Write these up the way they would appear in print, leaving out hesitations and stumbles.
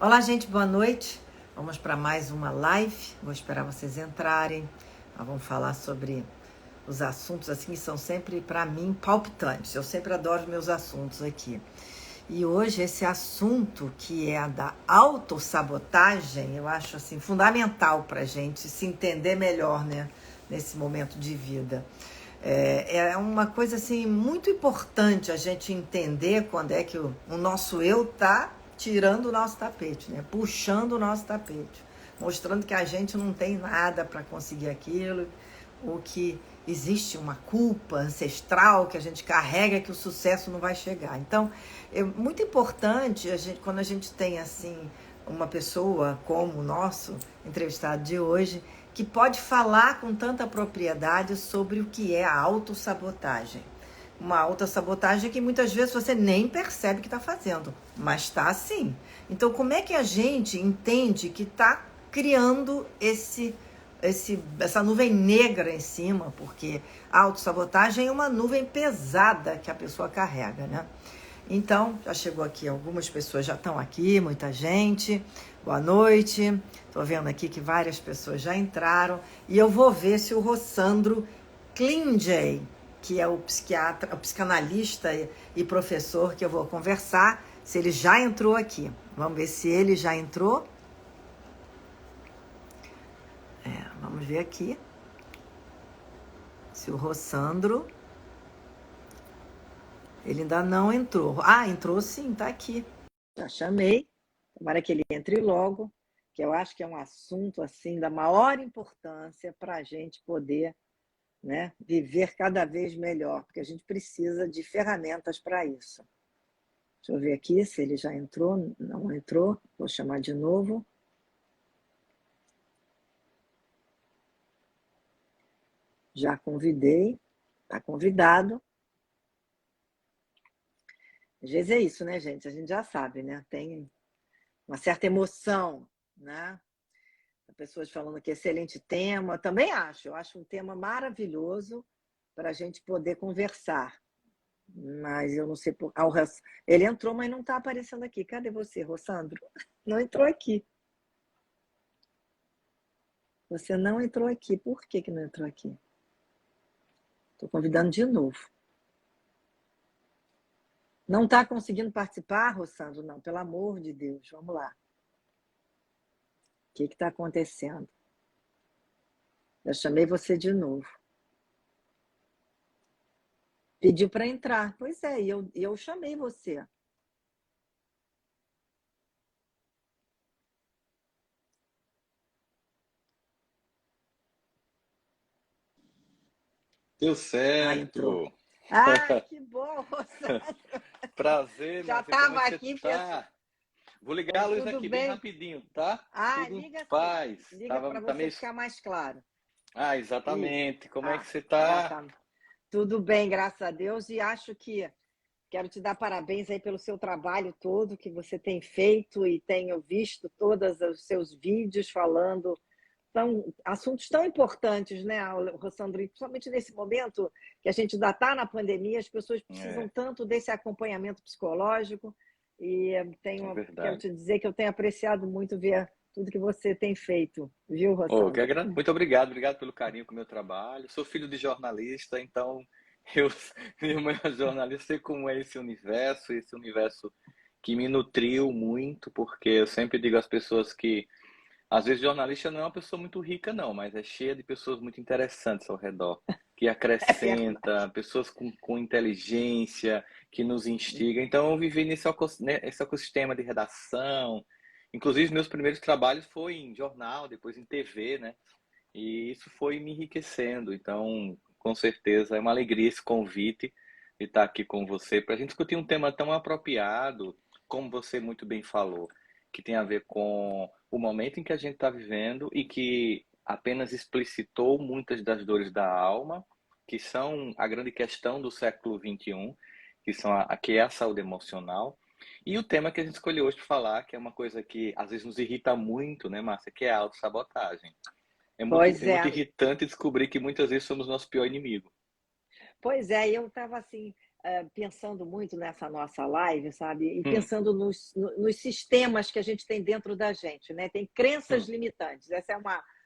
Olá, gente, boa noite. Vamos para mais uma live. Vou esperar vocês entrarem. Nós vamos falar sobre os assuntos assim que são sempre, para mim, palpitantes. Eu sempre adoro meus assuntos aqui. E hoje esse assunto que é a da autossabotagem, eu acho assim fundamental para a gente se entender melhor, né, nesse momento de vida. É uma coisa assim muito importante a gente entender quando é que o nosso eu tá tirando o nosso tapete, né? Puxando o nosso tapete, mostrando que a gente não tem nada para conseguir aquilo, ou que existe uma culpa ancestral que a gente carrega que o sucesso não vai chegar. Então, é muito importante quando a gente tem assim uma pessoa como o nosso entrevistado de hoje, que pode falar com tanta propriedade sobre o que é a autossabotagem. Uma autossabotagem que muitas vezes você nem percebe que está fazendo, mas está assim. Então, como é que a gente entende que está criando essa nuvem negra em cima? Porque a autossabotagem é uma nuvem pesada que a pessoa carrega, né? Então, já chegou aqui, algumas pessoas já estão aqui, muita gente. Boa noite. Estou vendo aqui que várias pessoas já entraram. E eu vou ver se o Rossandro Klinjay, que é o psiquiatra, o psicanalista e professor que eu vou conversar, se ele já entrou aqui. Vamos ver se ele já entrou. Vamos ver aqui. Se o Rossandro... Ele ainda não entrou. Ah, entrou sim, tá aqui. Já chamei. Tomara que ele entre logo, que eu acho que é um assunto assim da maior importância para a gente poder, né, viver cada vez melhor, porque a gente precisa de ferramentas para isso. Deixa eu ver aqui se ele já entrou. Não entrou. Vou chamar de novo. Já convidei. Está convidado. Às vezes é isso, né, gente? A gente já sabe, né? Tem uma certa emoção, né? Pessoas falando que excelente tema. Também acho. Eu acho um tema maravilhoso para a gente poder conversar. Mas eu não sei por... Ele entrou, mas não está aparecendo aqui. Cadê você, Rossandro? Não entrou aqui. Você não entrou aqui. Por que não entrou aqui? Estou convidando de novo. Não está conseguindo participar, Rossandro? Não, pelo amor de Deus. Vamos lá. O que está acontecendo? Eu chamei você de novo. Pediu para entrar. Pois é, e eu chamei você. Deu Entrou. certo. Que bom, Rossandro. Prazer, Já Márcia. Como é estava que você aqui, pessoal. tá? Vou ligar a luz Tudo aqui bem bem? rapidinho, tá? Tudo em Liga sim. paz. Liga para Tá você meio... ficar mais claro. Isso. Exatamente. Como é que você Já tá? tá. Tudo bem, graças a Deus. E acho que quero te dar parabéns aí pelo seu trabalho todo que você tem feito e tenho visto todos os seus vídeos falando assuntos tão importantes, né, Rossandro? Principalmente nesse momento que a gente ainda está na pandemia, as pessoas precisam É tanto desse acompanhamento psicológico e quero verdade. te dizer que eu tenho apreciado muito ver tudo que você tem feito, viu, Oh, Rossandro? muito obrigado. Obrigado pelo carinho com o meu trabalho. Sou filho de jornalista, então eu, meu jornalista, sei como é esse universo que me nutriu muito, porque eu sempre digo às pessoas que às vezes jornalista não é uma pessoa muito rica, não, mas é cheia de pessoas muito interessantes ao redor, que É verdade. acrescenta, pessoas com inteligência, que nos instiga. Então eu vivi nesse ecossistema de redação. Inclusive, meus primeiros trabalhos foi em jornal, depois em TV, né? E isso foi me enriquecendo. Então, com certeza, é uma alegria esse convite de estar aqui com você para a gente discutir um tema tão apropriado, como você muito bem falou, que tem a ver com o momento em que a gente está vivendo e que apenas explicitou muitas das dores da alma, que são a grande questão do século XXI, que é a saúde emocional. E o tema que a gente escolheu hoje para falar, que é uma coisa que às vezes nos irrita muito, né, Márcia, que é a autossabotagem. Pois É muito é, irritante descobrir que muitas vezes somos nosso pior inimigo. pois é, eu estava assim. pensando muito nessa nossa live, sabe? E Hum, pensando nos sistemas que a gente tem dentro da gente, né? Tem crenças hum, limitantes. Essa é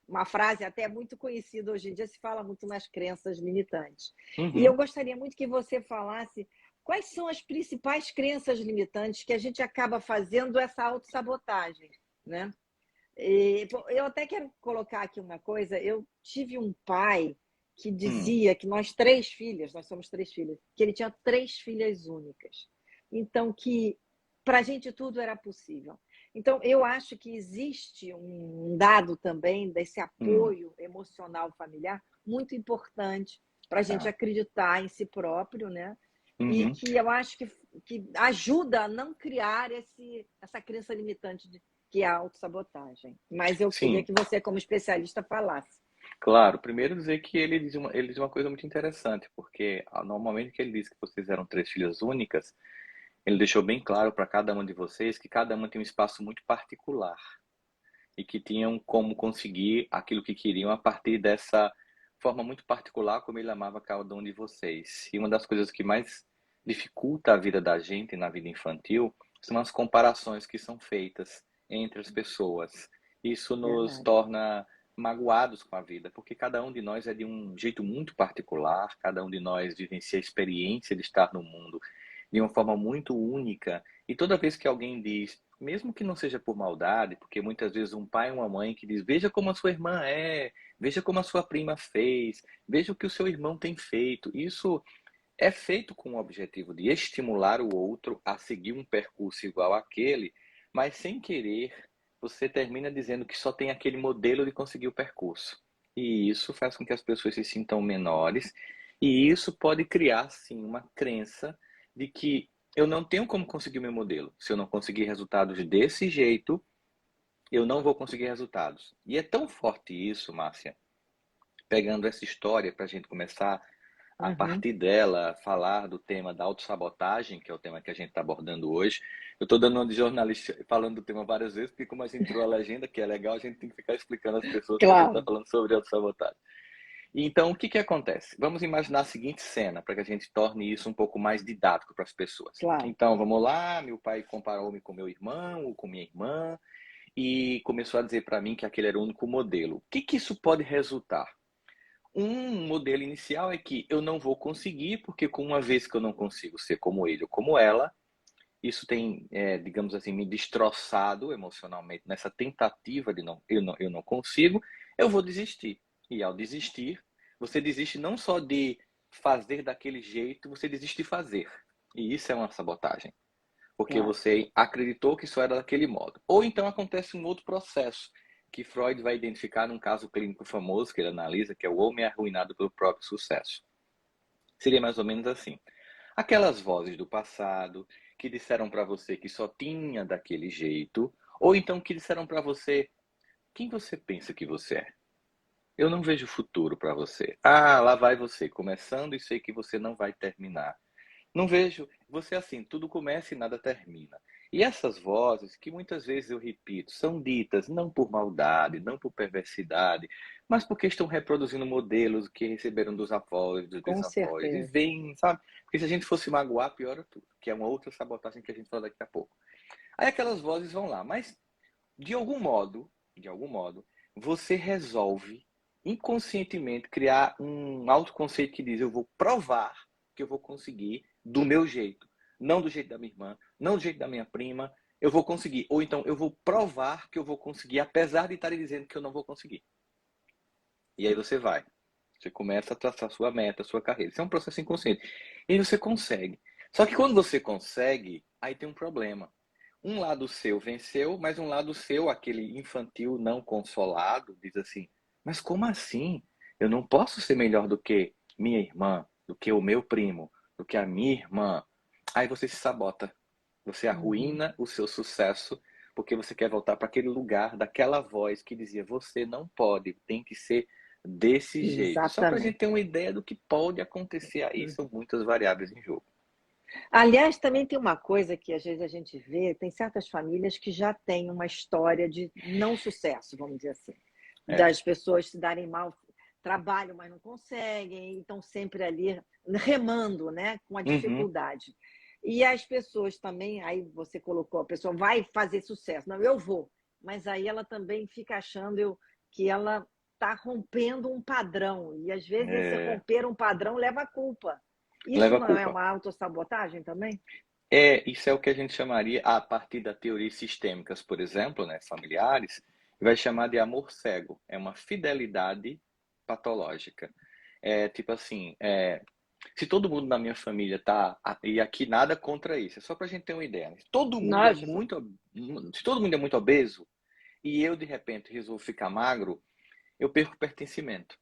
uma frase até muito conhecida hoje em dia, se fala muito nas crenças limitantes. E eu uhum, gostaria muito que você falasse quais são as principais crenças limitantes que a gente acaba fazendo essa autossabotagem, né? E, pô, eu até quero colocar aqui uma coisa. Eu tive um pai que hum, dizia que nós três filhas, nós somos três filhas, que ele tinha três filhas únicas. Então, que para a gente tudo era possível. Então, eu acho que existe um dado também desse hum. apoio emocional familiar muito importante para a gente Tá. acreditar em si próprio, né? E Uhum. que eu acho que ajuda a não criar essa crença limitante que é a autossabotagem. Mas eu queria Sim, que você, como especialista, falasse. claro. Primeiro dizer que ele diz uma coisa muito interessante, porque no momento que ele disse que vocês eram três filhas únicas, ele deixou bem claro para cada uma de vocês que cada uma tem um espaço muito particular e que tinham como conseguir aquilo que queriam a partir dessa forma muito particular como ele amava cada um de vocês. E uma das coisas que mais dificulta a vida da gente na vida infantil são as comparações que são feitas entre as pessoas. Isso nos Verdade. torna magoados com a vida, porque cada um de nós é de um jeito muito particular, cada um de nós vivencia a experiência de estar no mundo de uma forma muito única. E toda vez que alguém diz, mesmo que não seja por maldade, porque muitas vezes um pai ou uma mãe que diz, veja como a sua irmã é, veja como a sua prima fez, veja o que o seu irmão tem feito. Isso é feito com o objetivo de estimular o outro a seguir um percurso igual àquele, mas sem querer, você termina dizendo que só tem aquele modelo de conseguir o percurso. E isso faz com que as pessoas se sintam menores, e isso pode criar, sim, uma crença de que eu não tenho como conseguir o meu modelo. Se eu não conseguir resultados desse jeito, eu não vou conseguir resultados. E é tão forte isso, Márcia, pegando essa história para a gente começar a Uhum. partir dela, falar do tema da autossabotagem, que é o tema que a gente está abordando hoje. Eu estou dando uma de jornalista falando do tema várias vezes, porque como a gente entrou a legenda, que é legal, a gente tem que ficar explicando às pessoas que a gente está Claro, falando sobre autossabotagem. Então, o que que acontece? Vamos imaginar a seguinte cena, para que a gente torne isso um pouco mais didático para as pessoas. claro. Então, vamos lá, meu pai comparou-me com meu irmão ou com minha irmã e começou a dizer para mim que aquele era o único modelo. O que que isso pode resultar? Um modelo inicial é que eu não vou conseguir, porque com uma vez que eu não consigo ser como ele ou como ela, isso tem, digamos assim, me destroçado emocionalmente nessa tentativa de eu não consigo, eu vou desistir. E ao desistir, você desiste não só de fazer daquele jeito, você desiste de fazer. E isso é uma sabotagem, porque Claro. você acreditou que isso era daquele modo. Ou então acontece um outro processo, que Freud vai identificar num caso clínico famoso que ele analisa, que é o homem arruinado pelo próprio sucesso. Seria mais ou menos assim. Aquelas vozes do passado que disseram para você que só tinha daquele jeito, ou então que disseram para você quem você pensa que você é. Eu não vejo futuro para você. Ah, lá vai você, começando e sei que você não vai terminar. Não vejo você assim, tudo começa e nada termina. E essas vozes, que muitas vezes eu repito, são ditas não por maldade, não por perversidade, mas porque estão reproduzindo modelos que receberam dos avós, dos Com bisavós, e certeza. vem, sabe? Porque se a gente fosse magoar, piora tudo, que é uma outra sabotagem que a gente fala daqui a pouco. Aí aquelas vozes vão lá, mas de algum modo, você resolve inconscientemente criar um autoconceito que diz: eu vou provar que eu vou conseguir do meu jeito, não do jeito da minha irmã, não do jeito da minha prima, eu vou conseguir. Ou então eu vou provar que eu vou conseguir, apesar de estarem dizendo que eu não vou conseguir. E aí você vai. Você começa a traçar sua meta, sua carreira. Isso é um processo inconsciente. E aí você consegue. Só que quando você consegue, aí tem um problema. Um lado seu venceu, mas um lado seu, aquele infantil não consolado, diz assim: mas como assim? Eu não posso ser melhor do que minha irmã, do que o meu primo, do que a minha irmã. Aí você se sabota. Você Uhum. arruína o seu sucesso porque você quer voltar para aquele lugar daquela voz que dizia: você não pode, tem que ser desse jeito. Só para a gente Exatamente. ter uma ideia do que pode acontecer aí, Uhum. são muitas variáveis em jogo. Aliás, também tem uma coisa que às vezes a gente vê, tem certas famílias que já têm uma história de não sucesso, vamos dizer assim, É. das pessoas se darem mal. trabalham, mas não conseguem, e estão sempre ali remando, né, com a Uhum. dificuldade. E as pessoas também, aí você colocou, a pessoa vai fazer sucesso. Não, eu vou. Mas aí ela também fica achando que ela está rompendo um padrão. E às vezes esse É, romper um padrão leva a culpa. Isso leva a não é culpa. uma autossabotagem também? Isso é o que a gente chamaria, a partir da teorias sistêmicas, por exemplo, né, familiares, vai chamar de amor cego. É uma fidelidade patológica. É tipo assim, se todo mundo na minha família tá, e aqui nada contra isso, é só pra gente ter uma ideia, né? Lógico. Se todo mundo é muito obeso e eu de repente resolvo ficar magro, eu perco pertencimento.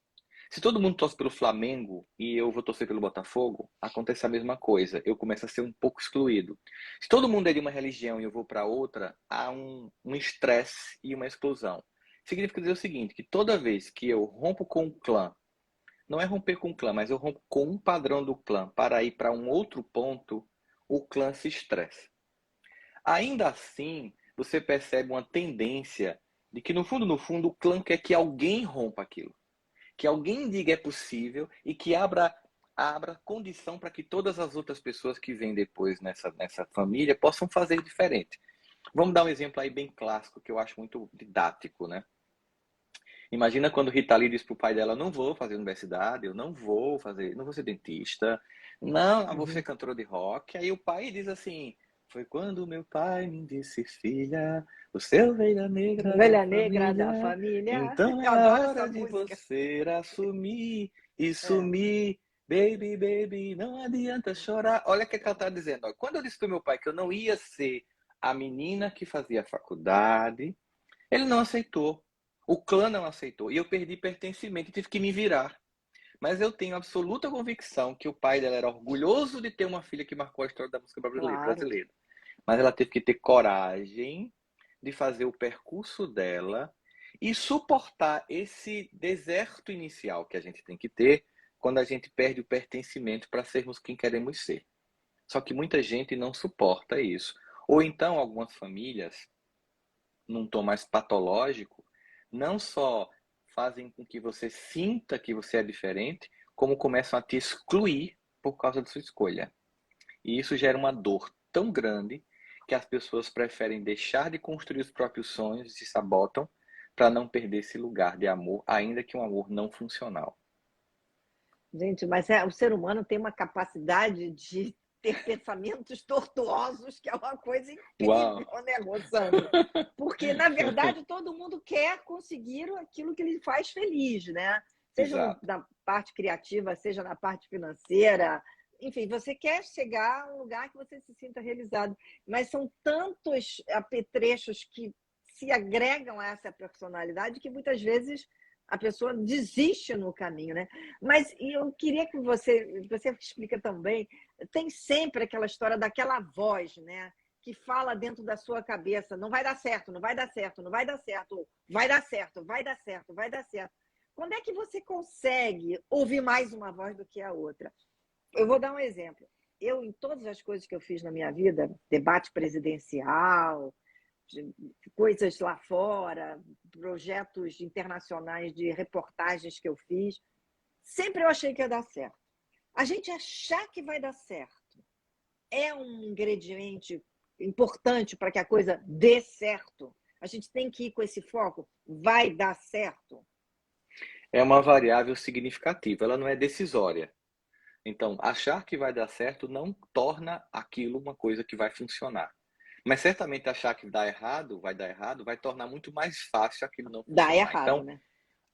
Se todo mundo torce pelo Flamengo e eu vou torcer pelo Botafogo, acontece a mesma coisa. Eu começo a ser um pouco excluído. Se todo mundo é de uma religião e eu vou para outra, há um estresse e uma exclusão. Significa dizer o seguinte, que toda vez que eu rompo com o clã, não é romper com o clã, mas eu rompo com um padrão do clã para ir para um outro ponto, o clã se estressa. Ainda assim, você percebe uma tendência de que no fundo, o clã quer que alguém rompa aquilo, que alguém diga é possível e que abra condição para que todas as outras pessoas que vêm depois nessa família possam fazer diferente. Vamos dar um exemplo aí bem clássico que eu acho muito didático, né? Imagina quando Rita Lee diz pro pai dela: não vou fazer universidade, eu não vou ser dentista, não, eu vou ser Uhum. cantora de rock. Aí o pai diz assim: foi quando meu pai me disse, filha, você é ovelha negra da Ovelha negra da família, família. então Eu é a adoro essa hora de música. você assumir e É. sumir. Baby, baby, não adianta chorar. Olha o que ela está dizendo. Ó. Quando eu disse pro meu pai que eu não ia ser a menina que fazia faculdade, ele não aceitou. O clã não aceitou. E eu perdi pertencimento e tive que me virar. Mas eu tenho absoluta convicção que o pai dela era orgulhoso de ter uma filha que marcou a história da música Claro. brasileira. Mas ela teve que ter coragem de fazer o percurso dela e suportar esse deserto inicial que a gente tem que ter quando a gente perde o pertencimento para sermos quem queremos ser. Só que muita gente não suporta isso. Ou então, algumas famílias, num tom mais patológico, não só fazem com que você sinta que você é diferente, como começam a te excluir por causa da sua escolha. E isso gera uma dor tão grande que as pessoas preferem deixar de construir os próprios sonhos e se sabotam para não perder esse lugar de amor, ainda que um amor não funcional. Gente, mas o ser humano tem uma capacidade de ter pensamentos tortuosos, que é uma coisa Uau! incrível, né, Rossandro? Porque, na verdade, todo mundo quer conseguir aquilo que lhe faz feliz, né? Seja Exato. na parte criativa, seja na parte financeira. Enfim, você quer chegar a um lugar que você se sinta realizado. Mas são tantos apetrechos que se agregam a essa personalidade que muitas vezes a pessoa desiste no caminho, né? Mas eu queria que você explica também, tem sempre aquela história daquela voz, né? Que fala dentro da sua cabeça, não vai dar certo, não vai dar certo, não vai dar certo, vai dar certo, vai dar certo, vai dar certo. Quando é que você consegue ouvir mais uma voz do que a outra? Eu vou dar um exemplo. Eu, em todas as coisas que eu fiz na minha vida, debate presidencial, coisas lá fora, projetos internacionais de reportagens que eu fiz, sempre eu achei que ia dar certo. A gente achar que vai dar certo é um ingrediente importante para que a coisa dê certo. A gente tem que ir com esse foco. Vai dar certo. É uma variável significativa, ela não é decisória. Então, achar que vai dar certo não torna aquilo uma coisa que vai funcionar. Mas certamente achar que vai dar errado, vai tornar muito mais fácil aquilo não Dá funcionar. errado, Então, né?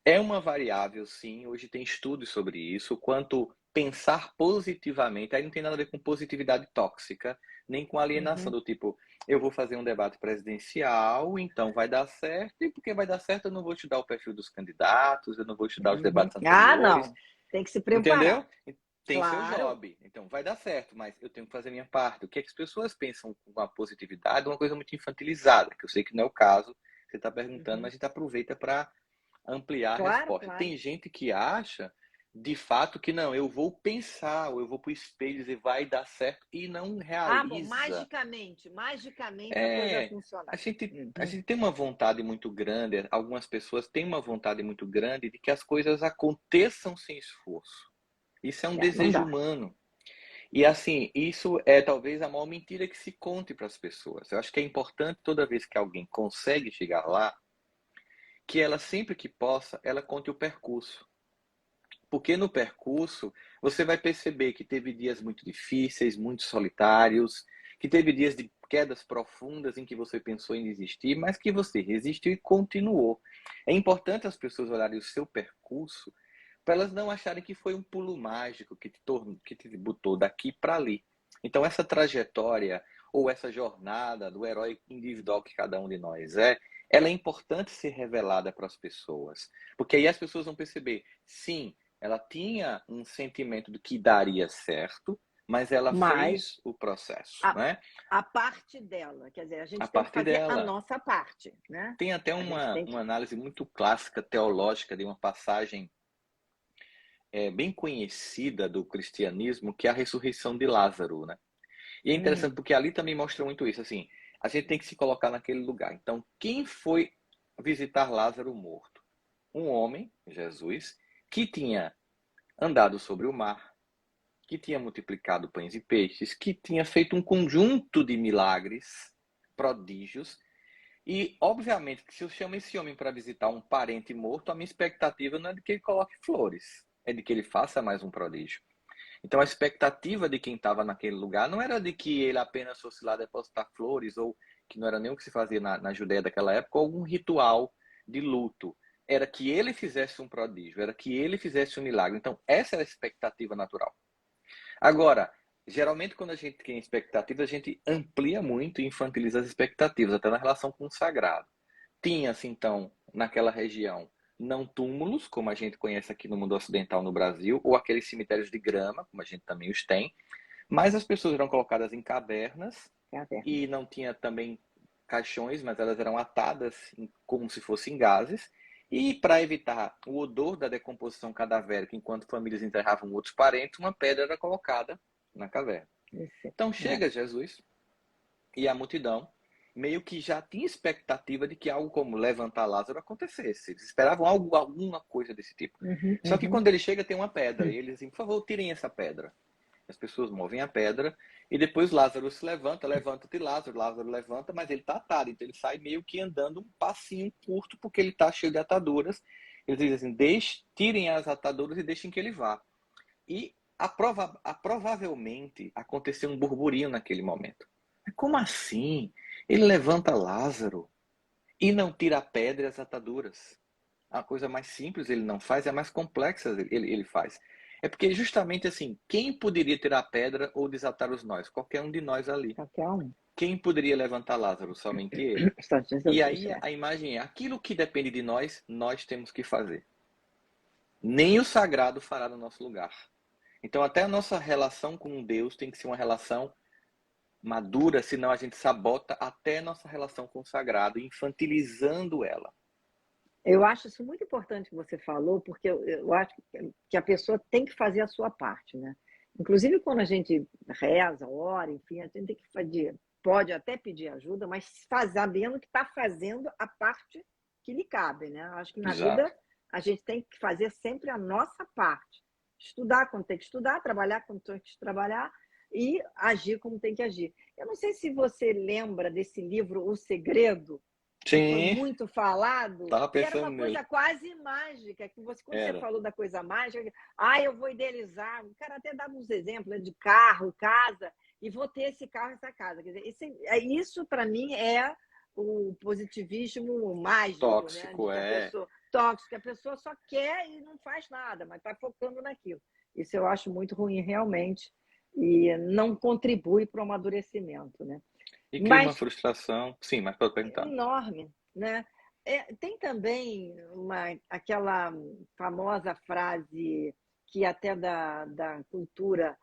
é uma variável, sim. Hoje tem estudos sobre isso, quanto pensar positivamente. Aí não tem nada a ver com positividade tóxica, nem com alienação Uhum. do tipo, eu vou fazer um debate presidencial, então vai dar certo, e porque vai dar certo, eu não vou te dar o perfil dos candidatos, eu não vou te dar os Uhum. debates Ah, anteriores, não. Tem que se entendeu? preparar. Tem seu Claro. job, então vai dar certo, mas eu tenho que fazer a minha parte. O que é que as pessoas pensam com a positividade? Uma coisa muito infantilizada, que eu sei que não é o caso, você está perguntando, Uhum. mas a gente aproveita para ampliar a Claro, resposta. claro. Tem gente que acha de fato que não, eu vou pensar, ou eu vou para o espelho e dizer vai dar certo, e não Ah, bom, realiza. magicamente a coisa vai É, a funcionar. gente, a Uhum. gente tem uma vontade muito grande, algumas pessoas têm uma vontade muito grande de que as coisas aconteçam sem esforço. Isso é um Não desejo dá. humano. E assim, isso é talvez a maior mentira que se conte para as pessoas. Eu acho que é importante toda vez que alguém consegue chegar lá, que ela sempre que possa, ela conte o percurso. Porque no percurso você vai perceber que teve dias muito difíceis, muito solitários, que teve dias de quedas profundas em que você pensou em desistir, mas que você resistiu e continuou. É importante as pessoas olharem o seu percurso para elas não acharem que foi um pulo mágico que te botou daqui para ali. Então essa trajetória ou essa jornada do herói individual que cada um de nós ela é importante ser revelada para as pessoas, porque aí as pessoas vão perceber, sim, ela tinha um sentimento de que daria certo, mas ela Mas fez o processo, a, né? a parte dela, quer dizer, a A gente tem que parte fazer a dela. nossa parte, né? Tem até A gente tem uma que. análise muito clássica, teológica, de uma passagem bem conhecida do cristianismo, que é a ressurreição de Lázaro, né? E é interessante porque ali também mostra muito isso, assim, a gente tem que se colocar naquele lugar. Então, quem foi visitar Lázaro morto? Um homem, Jesus, que tinha andado sobre o mar, que tinha multiplicado pães e peixes, que tinha feito um conjunto de milagres, prodígios, e obviamente que se eu chamo esse homem para visitar um parente morto, a minha expectativa não é de que ele coloque flores, é de que ele faça mais um prodígio. Então a expectativa de quem estava naquele lugar não era de que ele apenas fosse lá depositar flores, ou que não era nem o que se fazia na Judéia daquela época, ou algum ritual de luto. Era que ele fizesse um prodígio, era que ele fizesse um milagre. Então essa era a expectativa natural. Agora, geralmente quando a gente tem expectativas, a gente amplia muito e infantiliza as expectativas, até na relação com o sagrado. Tinha-se, então, naquela região, não túmulos, como a gente conhece aqui no mundo ocidental no Brasil, ou aqueles cemitérios de grama, como a gente também os tem, mas as pessoas eram colocadas em cavernas É a terra. e não tinha também caixões, mas elas eram atadas como se fossem gases. E para evitar o odor da decomposição cadavérica enquanto famílias enterravam outros parentes, uma pedra era colocada na caverna. Isso. Então É. chega Jesus e a multidão meio que já tinha expectativa de que algo como levantar Lázaro acontecesse. Eles esperavam alguma coisa desse tipo. Uhum, Só que uhum. quando ele chega tem uma pedra e eles dizem, por favor, tirem essa pedra. As pessoas movem a pedra e depois Lázaro se levanta, levanta-te Lázaro, Lázaro levanta, mas ele está atado, então ele sai meio que andando um passinho curto porque ele está cheio de ataduras. Eles dizem assim, tirem as ataduras e deixem que ele vá. E provavelmente aconteceu um burburinho naquele momento. Mas como assim? Ele levanta Lázaro e não tira a pedra e as ataduras. A coisa mais simples ele não faz, é a mais complexa ele faz. É porque justamente assim, quem poderia tirar a pedra ou desatar os nós? Qualquer um de nós ali. Qualquer um. Quem poderia levantar Lázaro? Somente ele. Só E Jesus, aí é. a imagem é, aquilo que depende de nós, nós temos que fazer. Nem o sagrado fará no nosso lugar. Então até a nossa relação com Deus tem que ser uma relação madura, senão a gente sabota até nossa relação com o sagrado, infantilizando ela. Eu acho isso muito importante que você falou, porque eu acho que a pessoa tem que fazer a sua parte, né? Inclusive, quando a gente reza, ora, enfim, a gente tem que fazer, pode até pedir ajuda, mas sabendo que está fazendo a parte que lhe cabe, né? Acho que na Exato. vida a gente tem que fazer sempre a nossa parte. Estudar quando tem que estudar, trabalhar quando tem que trabalhar e agir como tem que agir. Eu não sei se você lembra desse livro O Segredo, que foi Sim, muito falado, tava que era pensando uma coisa nele. quase mágica, que você, quando você Era. falou da coisa mágica, eu vou idealizar, o cara até dava uns exemplos, né, de carro, casa, e vou ter esse carro, essa casa. Quer dizer, isso para mim é o positivismo mágico, né? De Tóxico, que a é. pessoa, tóxico, que a pessoa só quer e não faz nada, mas está focando naquilo. Isso eu acho muito ruim, realmente, e não contribui para o amadurecimento, né? E cria uma Mas frustração. Sim, mas pode perguntar. enorme, né? Tem também aquela famosa frase que até da cultura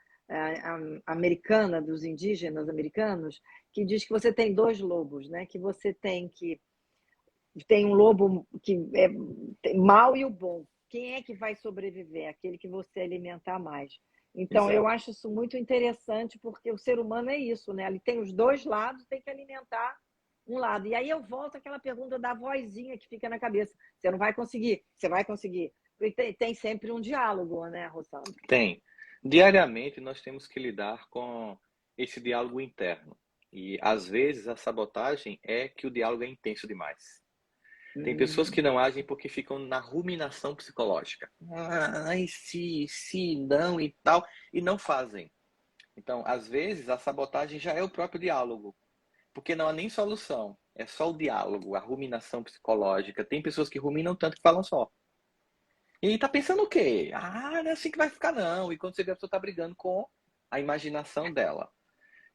americana, dos indígenas americanos, que diz que você tem dois lobos, né? Que você tem um lobo que é mau e o bom. quem é que vai sobreviver? Aquele que você alimentar mais. Então, eu Exato. acho isso muito interessante, porque o ser humano é isso, né? Ele tem os dois lados, tem que alimentar um lado. E aí eu volto àquela pergunta da vozinha que fica na cabeça. Você não vai conseguir, você vai conseguir. E tem sempre um diálogo, né, Rossandro? Tem. Diariamente nós temos que lidar com esse diálogo interno. E às vezes a sabotagem é que o diálogo é intenso demais. Tem pessoas que Hum, não agem porque ficam na ruminação psicológica. Ah, e se, não e tal, e não fazem. Então, às vezes, a sabotagem já é o próprio diálogo, porque não há nem solução, é só o diálogo, a ruminação psicológica. Tem pessoas que ruminam tanto que falam só. E tá pensando o quê? Ah, não é assim que vai ficar, não. E quando você vê, a pessoa tá brigando com a imaginação dela.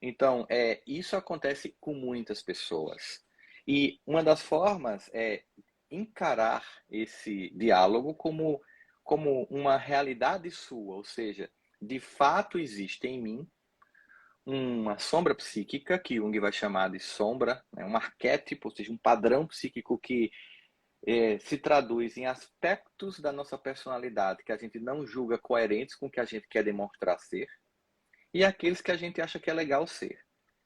Então, isso acontece com muitas pessoas. E uma das formas é encarar esse diálogo como uma realidade sua, ou seja, de fato existe em mim uma sombra psíquica, que Jung vai chamar de sombra, né, um arquétipo, ou seja, um padrão psíquico que se traduz em aspectos da nossa personalidade que a gente não julga coerentes com o que a gente quer demonstrar ser, e aqueles que a gente acha que é legal ser.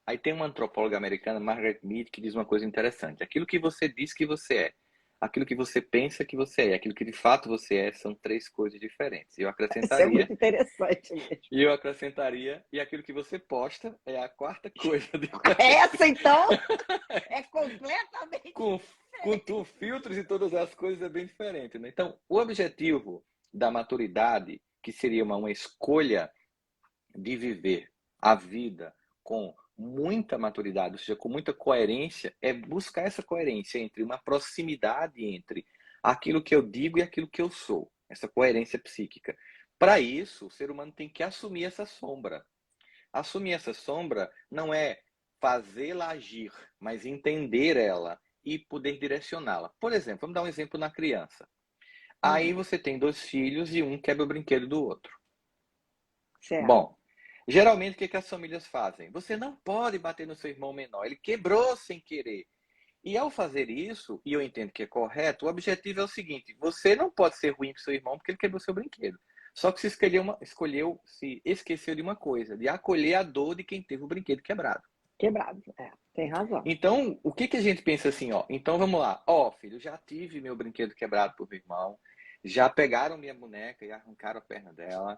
Aí tem uma antropóloga americana, Margaret Mead, que diz uma coisa interessante. Aquilo que você diz que você é, aquilo que você pensa que você é, aquilo que de fato você é, são três coisas diferentes. isso é muito interessante mesmo. Eu acrescentaria, e aquilo que você posta é a quarta coisa diferente. Essa, então, é completamente com, com filtros e todas as coisas é bem diferente, né? Então, o objetivo da maturidade, que seria uma escolha de viver a vida com muita maturidade, ou seja, com muita coerência, é buscar essa coerência entre uma proximidade entre aquilo que eu digo e aquilo que eu sou, essa coerência psíquica. Para isso, o ser humano tem que assumir essa sombra. Assumir essa sombra não é fazê-la agir, mas entender ela e poder direcioná-la. Por exemplo, vamos dar um exemplo na criança. Aí Uhum, você tem dois filhos e um quebra o brinquedo do outro. certo. Bom, geralmente o que as famílias fazem? Você não pode bater no seu irmão menor, ele quebrou sem querer. E ao fazer isso, e eu entendo que é correto, o objetivo é o seguinte: você não pode ser ruim para seu irmão porque ele quebrou seu brinquedo. Só que se esqueceu de uma coisa, de acolher a dor de quem teve o brinquedo quebrado. Quebrado. É, tem razão. Então, o que a gente pensa assim, ó? Então vamos lá. Ó, filho, já tive meu brinquedo quebrado por meu irmão, já pegaram minha boneca e arrancaram a perna dela,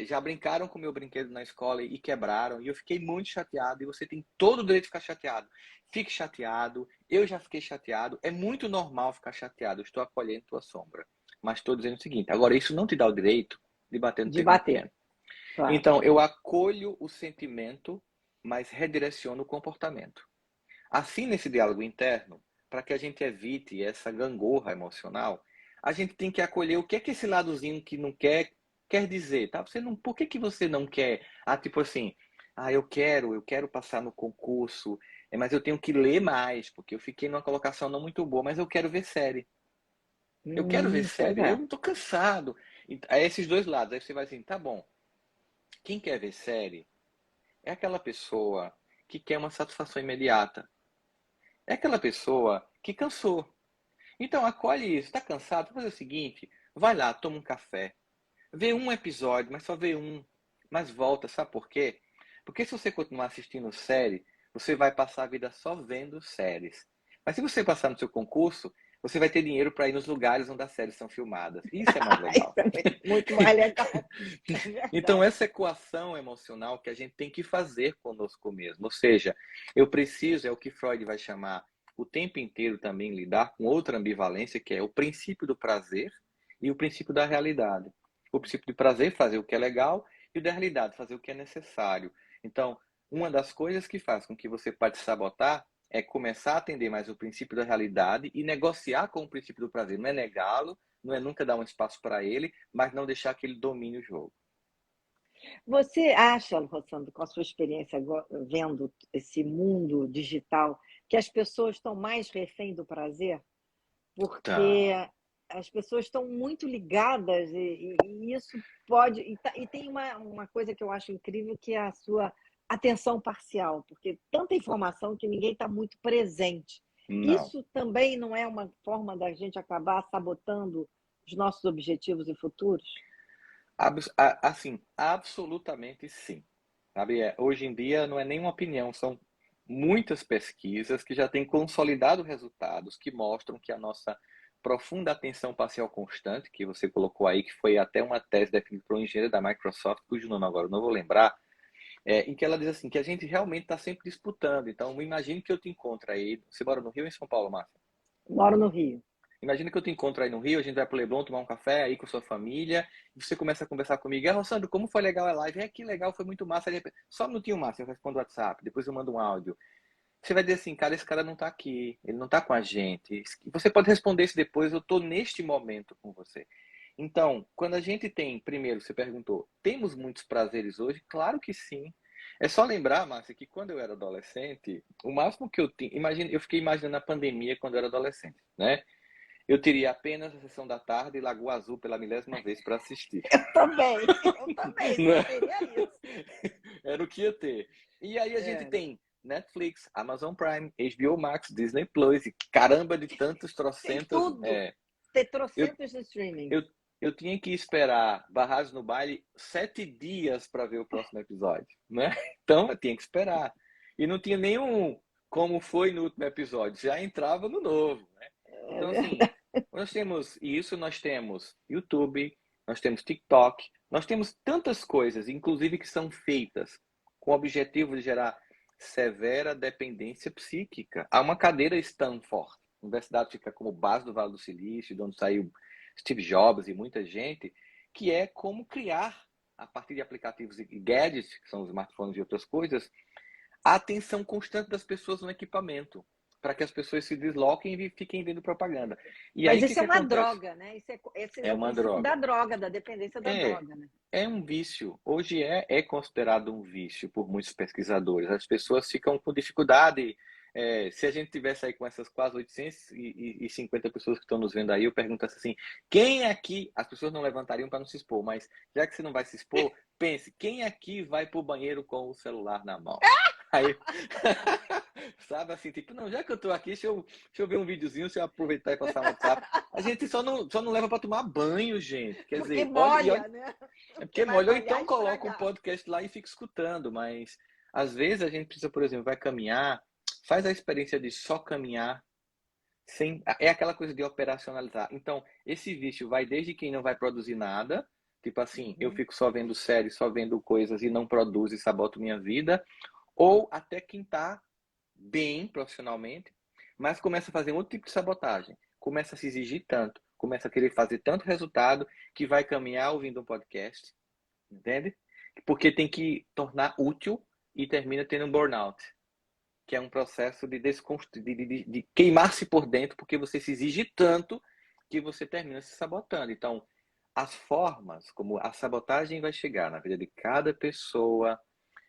já brincaram com meu brinquedo na escola e quebraram, e eu fiquei muito chateado, e você tem todo o direito de ficar chateado. Fique chateado, eu já fiquei chateado, é muito normal ficar chateado, eu estou acolhendo tua sombra. Mas estou dizendo o seguinte, agora isso não te dá o direito de bater no De teu irmão bater, pequeno. claro. Então, eu acolho o sentimento, mas redireciono o comportamento. Assim, nesse diálogo interno, para que a gente evite essa gangorra emocional, a gente tem que acolher o que é que esse ladozinho que não quer dizer, tá? Você não, por que que você não quer? Ah, tipo assim, eu quero passar no concurso, mas eu tenho que ler mais, porque eu fiquei numa colocação não muito boa, mas eu quero ver série. Eu quero ver Pois série, eu é. não tô cansado. É esses dois lados. Aí você vai assim, tá bom. Quem quer ver série é aquela pessoa que quer uma satisfação imediata. É aquela pessoa que cansou. Então acolhe isso. Está cansado? Vou fazer o seguinte: vai lá, toma um café. Vê um episódio, mas só vê um. Mas volta, sabe por quê? Porque se você continuar assistindo série, você vai passar a vida só vendo séries. Mas se você passar no seu concurso, você vai ter dinheiro para ir nos lugares onde as séries são filmadas. Isso é mais Isso legal. é muito mais legal. É Então, verdade. essa equação emocional que a gente tem que fazer conosco mesmo. Ou seja, eu preciso, é o que Freud vai chamar o tempo inteiro também lidar com outra ambivalência, que é o princípio do prazer e o princípio da realidade. O princípio do prazer, fazer o que é legal, e o da realidade, fazer o que é necessário. Então, uma das coisas que faz com que você pode sabotar é começar a atender mais o princípio da realidade e negociar com o princípio do prazer. Não é negá-lo, não é nunca dar um espaço para ele, mas não deixar que ele domine o jogo. Você acha, Rossandro, com a sua experiência vendo esse mundo digital, que as pessoas estão mais refém do prazer? Porque Então, as pessoas estão muito ligadas e isso pode. E tem uma coisa que eu acho incrível, que é a sua atenção parcial, porque tanta informação que ninguém está muito presente. não. Isso também não é uma forma da gente acabar sabotando os nossos objetivos e futuros? Assim, absolutamente sim. Sabe, hoje em dia não é nenhuma opinião, são muitas pesquisas que já têm consolidado resultados que mostram que a nossa profunda atenção parcial constante, que você colocou aí, que foi até uma tese definida por um engenheiro da Microsoft, cujo nome agora eu não vou lembrar, em que ela diz assim, que a gente realmente está sempre disputando. Então, imagine que eu te encontro aí, você mora no Rio ou em São Paulo, Márcia? Moro no Rio. Imagina que eu te encontro aí no Rio, a gente vai pro Leblon tomar um café aí com sua família, e você começa a conversar comigo. Rossandro, como foi legal a live? Que legal, foi muito massa. Só um minutinho, Márcia, eu respondo o WhatsApp, depois eu mando um áudio. Você vai dizer assim, cara, esse cara não tá aqui, ele não tá com a gente. Você pode responder isso depois, eu tô neste momento com você. Então, quando a gente tem, primeiro, você perguntou, temos muitos prazeres hoje? Claro que sim. É só lembrar, Márcia, que quando eu era adolescente, o máximo que eu tinha, imagina, eu fiquei imaginando a pandemia quando eu era adolescente, né? Eu teria apenas a sessão da tarde e Lagoa Azul pela milésima vez para assistir. Eu também, só teria isso. Era o que ia ter. E aí a gente É. tem Netflix, Amazon Prime, HBO Max, Disney Plus e caramba de tantos Tem trocentos. tudo. Tem trocentos de streaming. Eu, eu tinha que esperar Barrados no Baile 7 dias para ver o próximo episódio, né? Então eu tinha que esperar. E não tinha nenhum como foi no último episódio, já entrava no novo, né? É Então, assim, verdade. nós temos isso, nós temos YouTube, nós temos TikTok, nós temos tantas coisas, inclusive que são feitas com o objetivo de gerar severa dependência psíquica. Há uma cadeira Stanford, a universidade fica como base do Vale do Silício, de onde saiu Steve Jobs e muita gente, que é como criar, a partir de aplicativos e gadgets, que são os smartphones e outras coisas, a atenção constante das pessoas no equipamento, para que as pessoas se desloquem e fiquem vendo propaganda. E Mas aí, o isso que é que uma acontece? droga, né? Esse é É o uma princípio da droga. droga, da dependência da É, droga, né? é um vício. Hoje é considerado um vício por muitos pesquisadores. As pessoas ficam com dificuldade. Se a gente tivesse aí com essas quase 850 pessoas que estão nos vendo aí, eu perguntasse assim, quem aqui, as pessoas não levantariam para não se expor, mas já que você não vai se expor, pense, quem aqui vai para o banheiro com o celular na mão? Aí, sabe assim, tipo, não, já que eu tô aqui, deixa eu ver um videozinho, deixa eu aproveitar e passar um WhatsApp. A gente só não leva para tomar banho, gente. Quer Porque dizer, olha, molha, né? é Porque porque vai molhou, molhar então e coloca um estragar. podcast lá e fica escutando, mas às vezes a gente precisa, por exemplo, vai caminhar, faz a experiência de só caminhar, sem, é aquela coisa de operacionalizar. Então, esse vício vai desde quem não vai produzir nada, tipo assim, eu Uhum. fico só vendo séries, só vendo coisas e não produzo e saboto minha vida, ou até quem está bem profissionalmente, mas começa a fazer outro tipo de sabotagem, começa a se exigir tanto, começa a querer fazer tanto resultado que vai caminhar ouvindo um podcast, entende? Porque tem que tornar útil e termina tendo um burnout, que é um processo de queimar-se por dentro, porque você se exige tanto que você termina se sabotando. Então, as formas como a sabotagem vai chegar na vida de cada pessoa,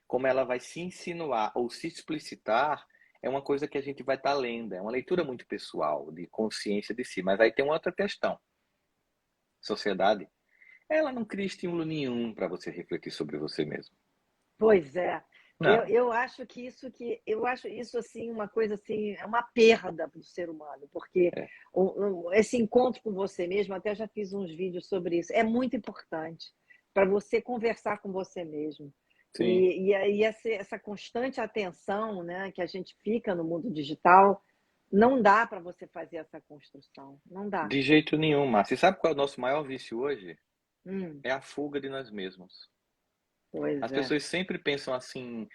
como ela vai se insinuar ou se explicitar, é uma coisa que a gente vai estar lendo. É uma leitura muito pessoal, de consciência de si. Mas aí tem uma outra questão. Sociedade, ela não cria estímulo nenhum para você refletir sobre você mesmo. Pois é. Não. Eu acho isso assim uma coisa assim, é uma perda para o ser humano, porque É. esse encontro com você mesmo, até já fiz uns vídeos sobre isso, é muito importante para você conversar com você mesmo. Sim. E aí essa constante atenção, né, que a gente fica no mundo digital, não dá para você fazer essa construção, não dá. De jeito nenhum, Márcio. E sabe qual é o nosso maior vício hoje? Hum, É a fuga de nós mesmos. pois As é. pessoas sempre pensam assim,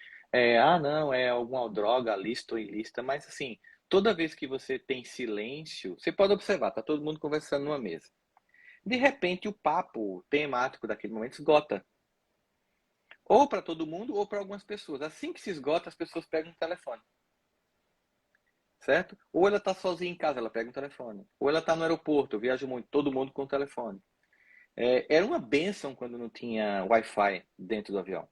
não, é alguma droga, lista ou ilícita, mas assim, toda vez que você tem silêncio, você pode observar, tá todo mundo conversando numa mesa. De repente, o papo temático daquele momento esgota. Ou para todo mundo, ou para algumas pessoas. Assim que se esgota, as pessoas pegam o telefone. Certo? Ou ela está sozinha em casa, ela pega o telefone. Ou ela está no aeroporto, eu viajo muito, todo mundo com o telefone. Era uma bênção quando não tinha Wi-Fi dentro do avião.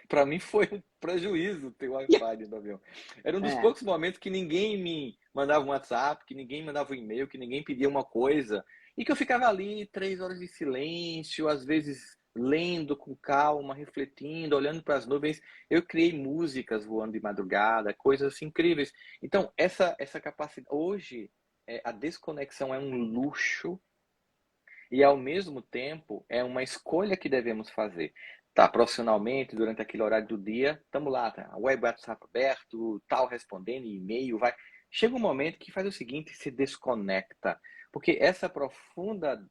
Para mim foi um prejuízo ter Wi-Fi dentro do avião. Era um dos É. poucos momentos que ninguém me mandava um WhatsApp, que ninguém mandava um e-mail, que ninguém pedia uma coisa. E que eu ficava ali 3 horas de silêncio, às vezes lendo com calma, refletindo, olhando para as nuvens. Eu criei músicas voando de madrugada, coisas assim incríveis. Então, essa capacidade. Hoje, a desconexão é um luxo E, ao mesmo tempo, é uma escolha que devemos fazer. Tá, profissionalmente, durante aquele horário do dia, estamos lá, tá, web WhatsApp aberto, tal, respondendo, e-mail, vai. Chega um momento que faz o seguinte, se desconecta. Porque essa profunda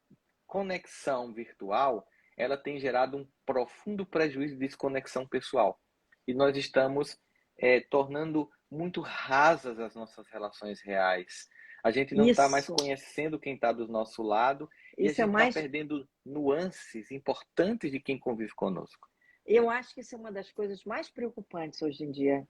conexão virtual, ela tem gerado um profundo prejuízo de desconexão pessoal. E nós estamos tornando muito rasas as nossas relações reais. A gente não está mais Isso, conhecendo quem está do nosso lado e a isso é gente está mais. perdendo nuances importantes de quem convive conosco. Eu acho que isso é uma das coisas mais preocupantes hoje em dia.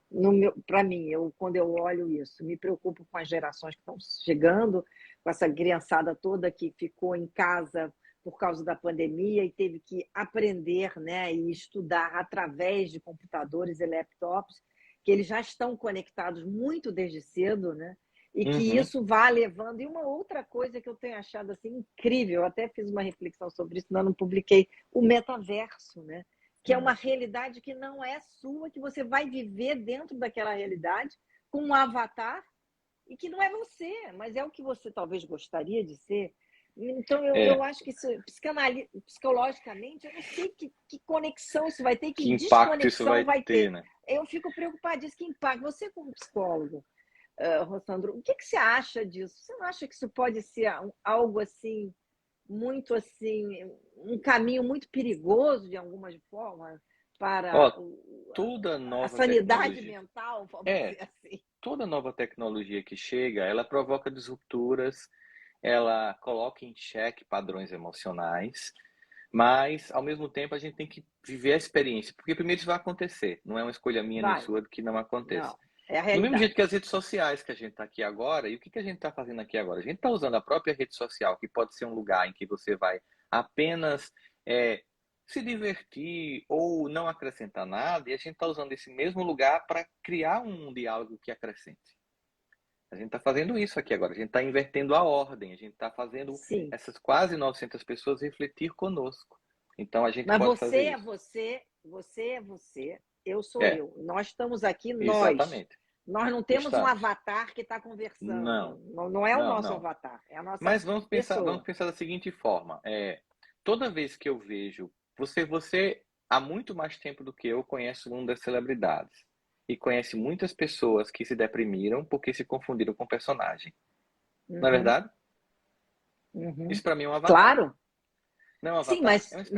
Para mim, quando eu olho isso, me preocupo com as gerações que estão chegando, com essa criançada toda que ficou em casa por causa da pandemia e teve que aprender, né, e estudar através de computadores e laptops, que eles já estão conectados muito desde cedo, né? E que Uhum. isso vai levando. E uma outra coisa que eu tenho achado assim incrível, eu até fiz uma reflexão sobre isso, não publiquei, o metaverso, né? Que é uma realidade que não é sua, que você vai viver dentro daquela realidade com um avatar e que não é você, mas é o que você talvez gostaria de ser. Então, eu É, acho que isso, psicologicamente, eu não sei que conexão isso vai ter, que que impacto isso desconexão vai vai ter, ter. né? Eu fico preocupadíssima. Que impacto. Você, como psicólogo, Rossandro, o que você acha disso? Você não acha que isso pode ser algo assim muito assim, um caminho muito perigoso de alguma forma para Ó, toda a nova sanidade tecnologia. mental, vamos É, dizer assim. toda nova tecnologia que chega, ela provoca disrupturas, ela coloca em xeque padrões emocionais, mas, ao mesmo tempo, a gente tem que viver a experiência, porque primeiro isso vai acontecer, não é uma escolha minha nem Vai, sua de que não aconteça. não, é a Do mesmo jeito realidade. que as redes sociais que a gente está aqui agora, e o que que a gente está fazendo aqui agora? A gente está usando a própria rede social, que pode ser um lugar em que você vai apenas é, se divertir ou não acrescentar nada, e a gente está usando esse mesmo lugar para criar um diálogo que acrescente. A gente está fazendo isso aqui agora, a gente está invertendo a ordem, a gente está fazendo Sim, essas quase 900 pessoas refletir conosco. Então a gente mas pode você fazer é isso. você, você é você, eu sou É, eu. Nós estamos aqui, nós. exatamente. Nós não temos um Estamos. avatar que está conversando. Não, Não, não é o não, nosso não. avatar, é a nossa Mas vamos pessoa. pensar da seguinte forma: toda vez que eu vejo você há muito mais tempo do que eu conhece o mundo das celebridades e conhece muitas pessoas que se deprimiram porque se confundiram com personagem. Não é Uhum, verdade? uhum. Isso para mim é um avatar. Claro, Não é um sim, avatar? É uma espécie de,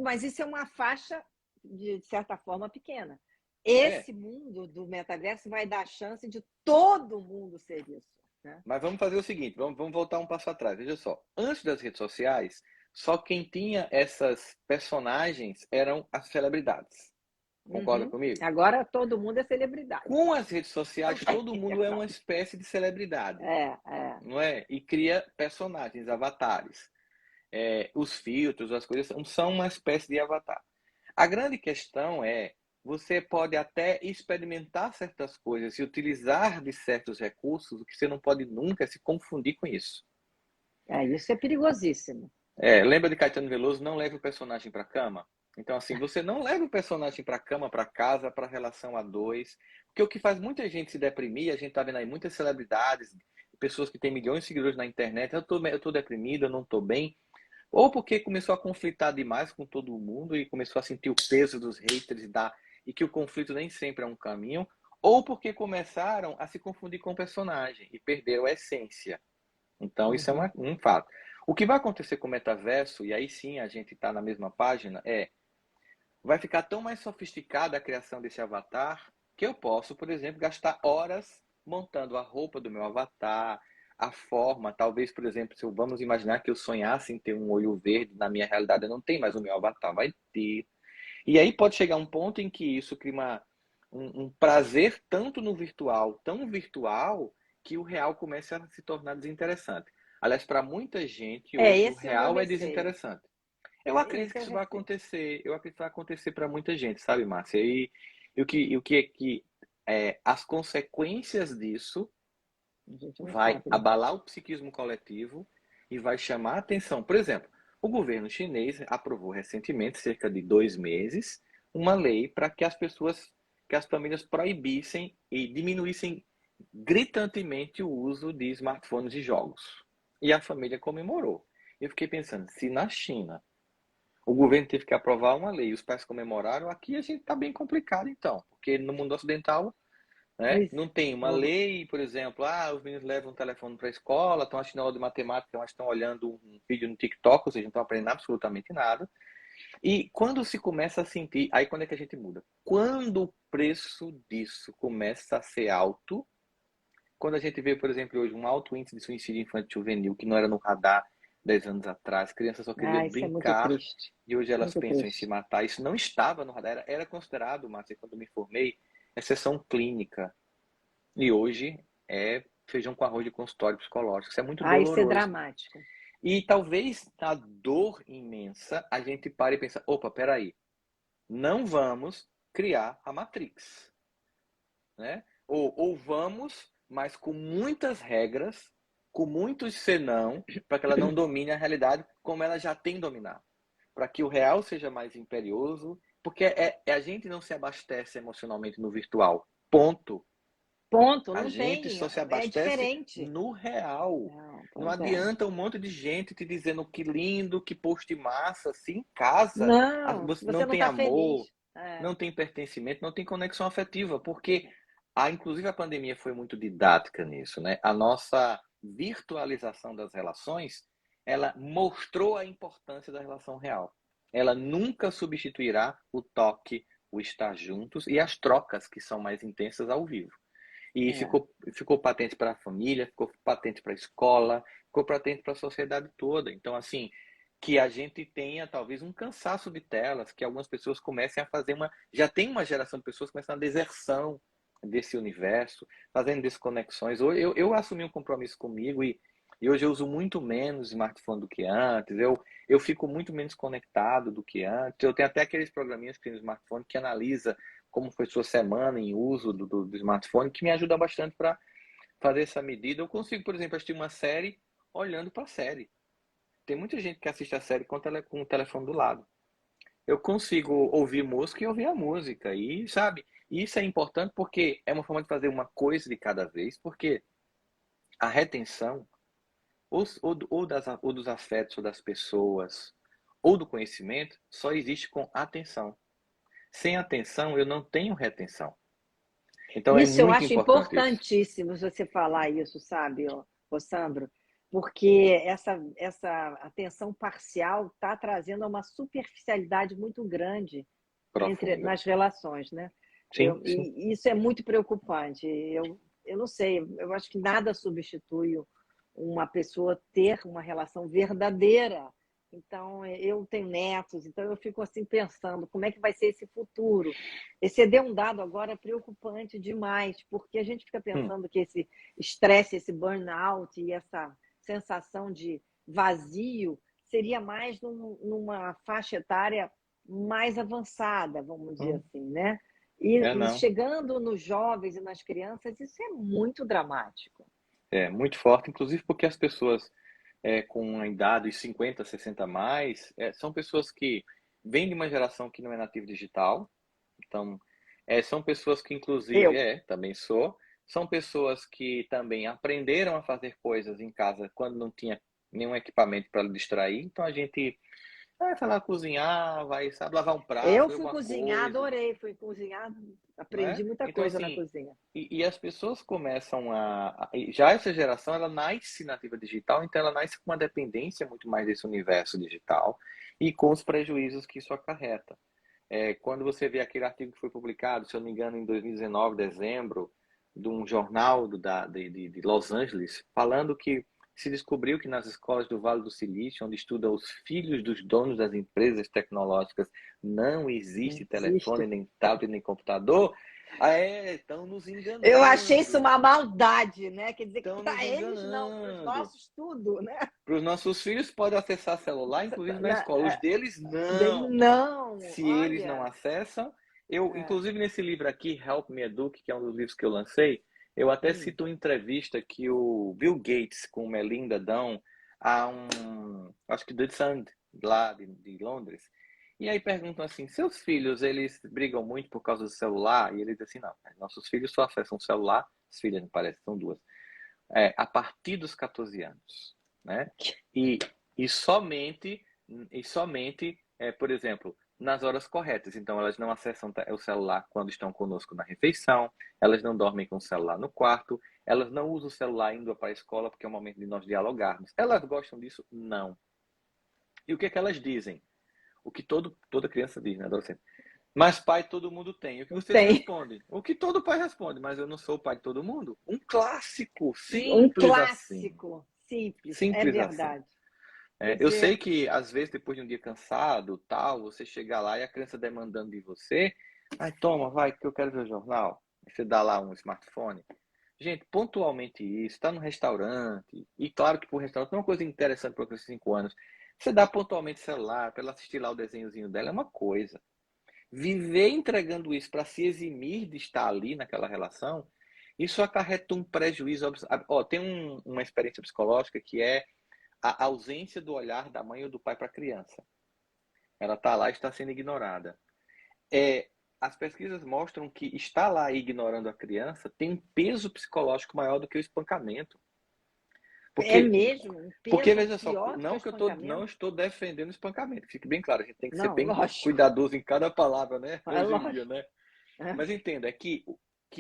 mas isso é uma faixa, de certa forma, pequena. é. Esse mundo do metaverso vai dar a chance de todo mundo ser isso, né? Mas vamos fazer o seguinte, vamos voltar um passo atrás. Veja só, antes das redes sociais, só quem tinha essas personagens eram as celebridades. Concorda Uhum. comigo? Agora todo mundo é celebridade. Com as redes sociais, todo mundo é uma Verdade. espécie de celebridade, É. não é? E cria personagens, avatares. Os filtros, as coisas são uma espécie de avatar. A grande questão é, você pode até experimentar certas coisas e utilizar de certos recursos, o que você não pode nunca é se confundir com isso. Isso é perigosíssimo. Lembra de Caetano Veloso, não leve o personagem para a cama? Então, assim, você não leva o personagem para a cama, para casa, para a relação a dois. Porque o que faz muita gente se deprimir, a gente tá vendo aí muitas celebridades, pessoas que têm milhões de seguidores na internet, eu tô deprimido, eu não tô bem. Ou porque começou a conflitar demais com todo mundo e começou a sentir o peso dos haters e que o conflito nem sempre é um caminho. Ou porque começaram a se confundir com o personagem e perderam a essência. Então, isso é Uhum. um fato. O que vai acontecer com o metaverso, e aí sim a gente está na mesma página, vai ficar tão mais sofisticada a criação desse avatar que eu posso, por exemplo, gastar horas montando a roupa do meu avatar, a forma, talvez, por exemplo, se vamos imaginar que eu sonhasse em ter um olho verde, na minha realidade eu não tenho, mas o meu avatar vai ter. E aí pode chegar um ponto em que isso cria um prazer tanto no virtual, tão virtual, que o real começa a se tornar desinteressante. Aliás, para muita gente hoje o Esse é o meu real é receio. desinteressante. Eu acredito Esse que é o isso vai receio. acontecer. Eu acredito que vai acontecer para muita gente, sabe, Márcia? E o que é que as consequências disso A gente não vai sabe, né? abalar o psiquismo coletivo e vai chamar a atenção. Por exemplo, o governo chinês aprovou recentemente, cerca de 2 meses, uma lei para que que as famílias proibissem e diminuíssem gritantemente o uso de smartphones e jogos. E a família comemorou. Eu fiquei pensando, se na China o governo teve que aprovar uma lei e os pais comemoraram, aqui a gente está bem complicado então, porque no mundo ocidental, né, Pois não tem uma é. lei, por exemplo, os meninos levam o telefone para a escola, estão assistindo aula de matemática, mas estão olhando um vídeo no TikTok, ou seja, não estão aprendendo absolutamente nada. E quando se começa a sentir, aí quando é que a gente muda? Quando o preço disso começa a ser alto, quando a gente vê, por exemplo, hoje um alto índice de suicídio infantil juvenil, que não era no radar 10 anos atrás, crianças só queriam Isso é muito brincar triste. e hoje elas Muito pensam em se triste. matar. Isso não estava no radar, era considerado, Márcia, quando me formei, exceção clínica. E hoje é feijão com arroz de consultório psicológico. Isso é muito Isso é doloroso. dramático. E talvez na dor imensa a gente pare e pense, opa, peraí, não vamos criar a Matrix, né? Ou vamos, mas com muitas regras, com muitos senão, para que ela não domine a realidade como ela já tem dominado. Para que o real seja mais imperioso, porque a gente não se abastece emocionalmente no virtual. Ponto. Ponto, A não gente tem. só se É abastece diferente. no real. Não, Não pois é. adianta um monte de gente te dizendo que lindo, que post massa, se em casa Não, você você não não tem está feliz. amor, não tem pertencimento, não tem conexão afetiva, porque inclusive a pandemia foi muito didática nisso, né? A nossa virtualização das relações, ela mostrou a importância da relação real. Ela nunca substituirá o toque, o estar juntos e as trocas que são mais intensas ao vivo. E É. ficou patente para a família, ficou patente para a escola, ficou patente para a sociedade toda. Então, assim, que a gente tenha talvez um cansaço de telas, que algumas pessoas comecem a fazer Já tem uma geração de pessoas começando a deserção desse universo, fazendo desconexões. Eu assumi um compromisso comigo e hoje eu uso muito menos smartphone do que antes, eu fico muito menos conectado do que antes. Eu tenho até aqueles programinhas que tem no smartphone que analisa como foi sua semana em uso do smartphone, que me ajuda bastante para fazer essa medida. Eu consigo, por exemplo, assistir uma série olhando para a série. Tem muita gente que assiste a série com o telefone do lado. Eu consigo ouvir música e ouvir a música. E, sabe, isso é importante porque é uma forma de fazer uma coisa de cada vez, porque a retenção, ou dos afetos, ou das pessoas, ou do conhecimento, só existe com atenção. Sem atenção, eu não tenho retenção. Então é Isso eu muito acho importante isso. importantíssimo você falar isso, sabe, ô Sandro? Porque essa atenção parcial está trazendo uma superficialidade muito grande Profunda. nas relações, né? Sim, sim. E isso é muito preocupante. Eu não sei, eu acho que nada substitui uma pessoa ter uma relação verdadeira. Então, eu tenho netos, então eu fico assim pensando como é que vai ser esse futuro. Esse deu um dado agora preocupante demais, porque a gente fica Hum, pensando que esse estresse, esse burnout e essa sensação de vazio seria mais numa faixa etária mais avançada, vamos dizer hum. assim, né? É E não. chegando nos jovens e nas crianças, isso é muito dramático. É muito forte, inclusive porque as pessoas com a idade de 50, 60 a mais, são pessoas que vêm de uma geração que não é nativa digital. Então, são pessoas que, inclusive, Eu. também sou, são pessoas que também aprenderam a fazer coisas em casa quando não tinha nenhum equipamento para distrair. Então, a gente vai, sei lá, cozinhar, vai, sabe, lavar um prato, Eu fazer fui alguma cozinhar, coisa, adorei. Fui cozinhar, né? aprendi muita Então, coisa na assim, cozinha. e as pessoas começam já essa geração, ela nasce nativa digital, então ela nasce com uma dependência muito mais desse universo digital e com os prejuízos que isso acarreta. Quando você vê aquele artigo que foi publicado, se eu não me engano, em 2019, dezembro, de um jornal de Los Angeles, falando que se descobriu que nas escolas do Vale do Silício, onde estudam os filhos dos donos das empresas tecnológicas, não Não existe telefone, existe. nem tablet, nem computador. Estão nos Eu achei isso enganando. uma maldade, né? Quer dizer que Estão nos para eles não, para os enganando. nossos tudo, né? Para os nossos filhos podem acessar celular, inclusive na escola. Os deles Dele não. não, Se eles não olha. acessam, É, inclusive nesse livro aqui, Help Me Eduque, que é um dos livros que eu lancei, eu até hum, cito uma entrevista que o Bill Gates com Melinda Dunn acho que do Sun, lá de Londres, e aí perguntam assim, seus filhos, eles brigam muito por causa do celular? E ele diz assim, não, nossos filhos só acessam o celular, as filhas, me parece, são duas, a partir dos 14 anos, né? E E somente, por exemplo, nas horas corretas. Então, elas não acessam o celular quando estão conosco na refeição, elas não dormem com o celular no quarto, elas não usam o celular indo para a escola, porque é o momento de nós dialogarmos. Elas gostam disso? Não. E o que é que elas dizem? O que toda criança diz, né, adolescente? Mas pai todo mundo tem. E o que vocês Tem. respondem? O que todo pai responde, mas eu não sou o pai de todo mundo. Um clássico, Um simples assim. clássico, simples, é Simples assim. verdade. Quer Eu sei dizer, que, às vezes, depois de um dia cansado, tal, você chega lá e a criança demandando de você, ai, toma, vai, que eu quero ver o jornal. Aí você dá lá um smartphone. Gente, pontualmente isso, está no restaurante, e claro que para o restaurante é uma coisa interessante para os 5 anos. Você dá pontualmente celular para ela assistir lá o desenhozinho dela, é uma coisa. Viver entregando isso para se eximir de estar ali naquela relação, isso acarreta um prejuízo. Tem uma experiência psicológica que é a ausência do olhar da mãe ou do pai para a criança. Ela está lá e está sendo ignorada. As pesquisas mostram que estar lá ignorando a criança tem um peso psicológico maior do que o espancamento. é Porque, mesmo um porque peso veja só, pior do que o não que eu não espancamento? estou defendendo o espancamento, fique bem claro, a gente tem que ser Não, bem lógico, cuidadoso em cada palavra, né? é Hoje em dia, lógico. né? É. Mas entenda, que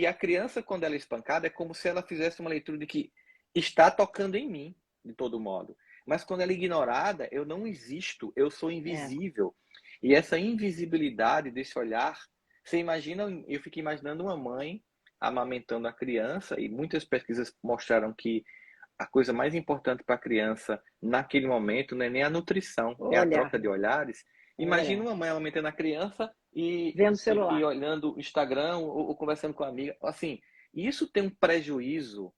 a criança, quando ela é espancada, é como se ela fizesse uma leitura de que está tocando em mim, de todo modo. Mas quando ela é ignorada, eu não existo, eu sou É. invisível. E essa invisibilidade desse olhar, você imagina, eu fico imaginando uma mãe amamentando a criança, e muitas pesquisas mostraram que a coisa mais importante para a criança naquele momento não é nem a nutrição, é a Olhar, troca de né? olhares. É Imagina verdade. uma mãe amamentando a criança Vendo o e celular. olhando o Instagram ou conversando com a amiga. Assim, isso tem um prejuízo.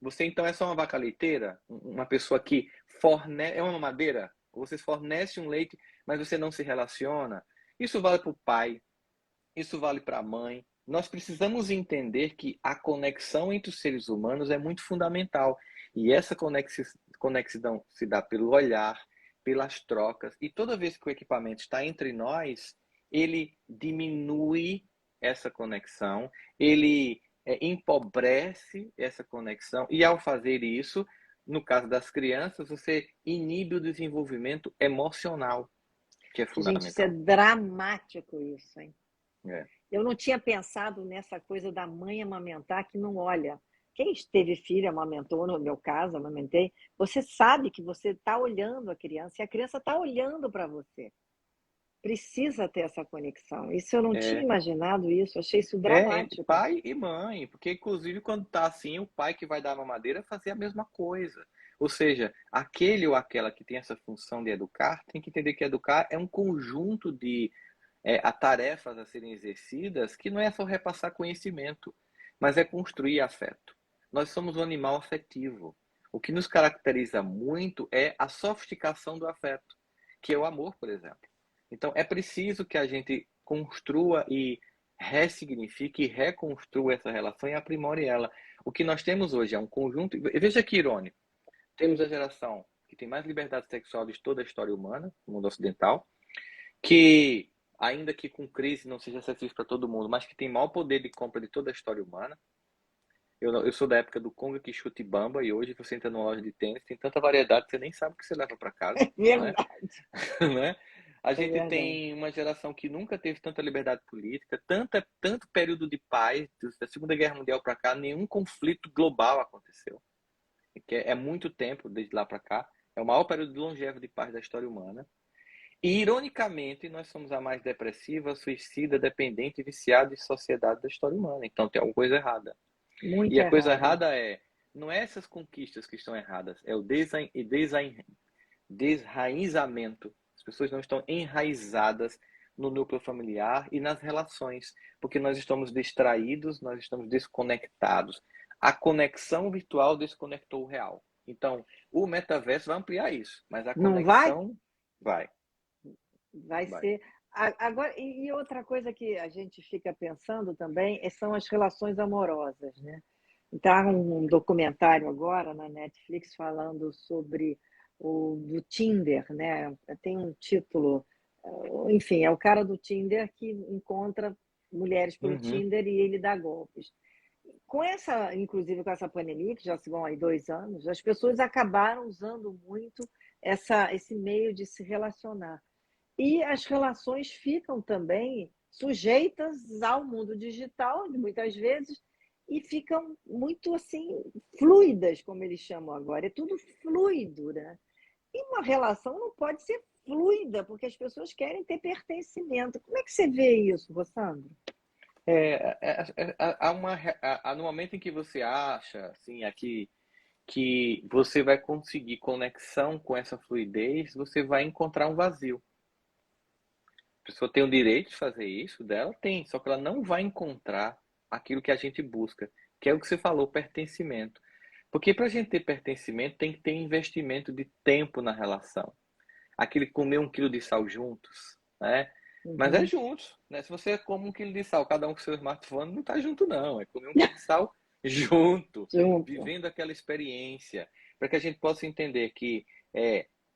Você então é só uma vaca leiteira? Uma pessoa que fornece, é uma mamadeira? Você fornece um leite, mas você não se relaciona? Isso vale para o pai, isso vale para a mãe. Nós precisamos entender que a conexão entre os seres humanos é muito fundamental. E essa conexão se dá pelo olhar, pelas trocas. E toda vez que o equipamento está entre nós, ele diminui essa conexão, ele empobrece essa conexão. E ao fazer isso, no caso das crianças, você inibe o desenvolvimento emocional, que é Gente, isso é fundamental. dramático isso, hein? É. Eu não tinha pensado nessa coisa da mãe amamentar que não olha. Quem teve filho, amamentou, no meu caso, amamentei, você sabe que você está olhando a criança e a criança está olhando para você. Precisa ter essa conexão. Isso eu não tinha É, imaginado isso, achei isso entre dramático. pai e mãe, porque inclusive quando tá assim, o pai que vai dar a mamadeira fazer a mesma coisa. Ou seja, aquele ou aquela que tem essa função de educar, tem que entender que educar é um conjunto de tarefas a serem exercidas, que não é só repassar conhecimento, mas é construir afeto. Nós somos um animal afetivo. O que nos caracteriza muito é a sofisticação do afeto, que é o amor, por exemplo. Então, é preciso que a gente construa e ressignifique e reconstrua essa relação e aprimore ela. O que nós temos hoje é um conjunto. Veja que irônico. Temos a geração que tem mais liberdade sexual de toda a história humana, no mundo ocidental, que, ainda que com crise não seja acessível para todo mundo, mas que tem maior poder de compra de toda a história humana. Eu sou da época do Conga que chute bamba, e hoje você entra numa loja de tênis, tem tanta variedade que você nem sabe o que você leva para casa, É não é? verdade, Não é? A é gente verdade. tem uma geração que nunca teve tanta liberdade política, tanto período de paz, da Segunda Guerra Mundial para cá, nenhum conflito global aconteceu. Que é muito tempo desde lá para cá. É o maior período longevo de paz da história humana. E, ironicamente, nós somos a mais depressiva, suicida, dependente e viciada de sociedade da história humana. Então tem alguma coisa errada. E Muito a coisa errado. errada não é essas conquistas que estão erradas, é o desraizamento. As pessoas não estão enraizadas no núcleo familiar e nas relações, porque nós estamos distraídos, nós estamos desconectados. A conexão virtual desconectou o real. Então, o metaverso vai ampliar isso, mas a Não vai? conexão vai, Vai vai. ser. Agora, e outra coisa que a gente fica pensando também são as relações amorosas, né? Está um documentário agora na Netflix falando sobre o do Tinder, né? Tem um título, enfim, é o cara do Tinder que encontra mulheres pelo Uhum. Tinder e ele dá golpes. Com essa, inclusive com essa pandemia, que já se vão aí 2 anos, as pessoas acabaram usando muito esse meio de se relacionar. E as relações ficam também sujeitas ao mundo digital, muitas vezes, e ficam muito assim fluidas, como eles chamam agora. É tudo fluido, né? E uma relação não pode ser fluida, porque as pessoas querem ter pertencimento. Como é que você vê isso, Rossandro? No momento em que você acha, assim, aqui, que você vai conseguir conexão com essa fluidez, você vai encontrar um vazio. A pessoa tem o direito de fazer isso, dela tem, só que ela não vai encontrar aquilo que a gente busca, que é o que você falou, pertencimento. Porque para a gente ter pertencimento, tem que ter investimento de tempo na relação. Aquele comer 1 quilo de sal juntos, né? Mas é juntos, né? Se você come 1 quilo de sal, cada um com seu smartphone, não está junto, não. É comer 1 quilo de sal junto, Junto. vivendo aquela experiência, para que a gente possa entender que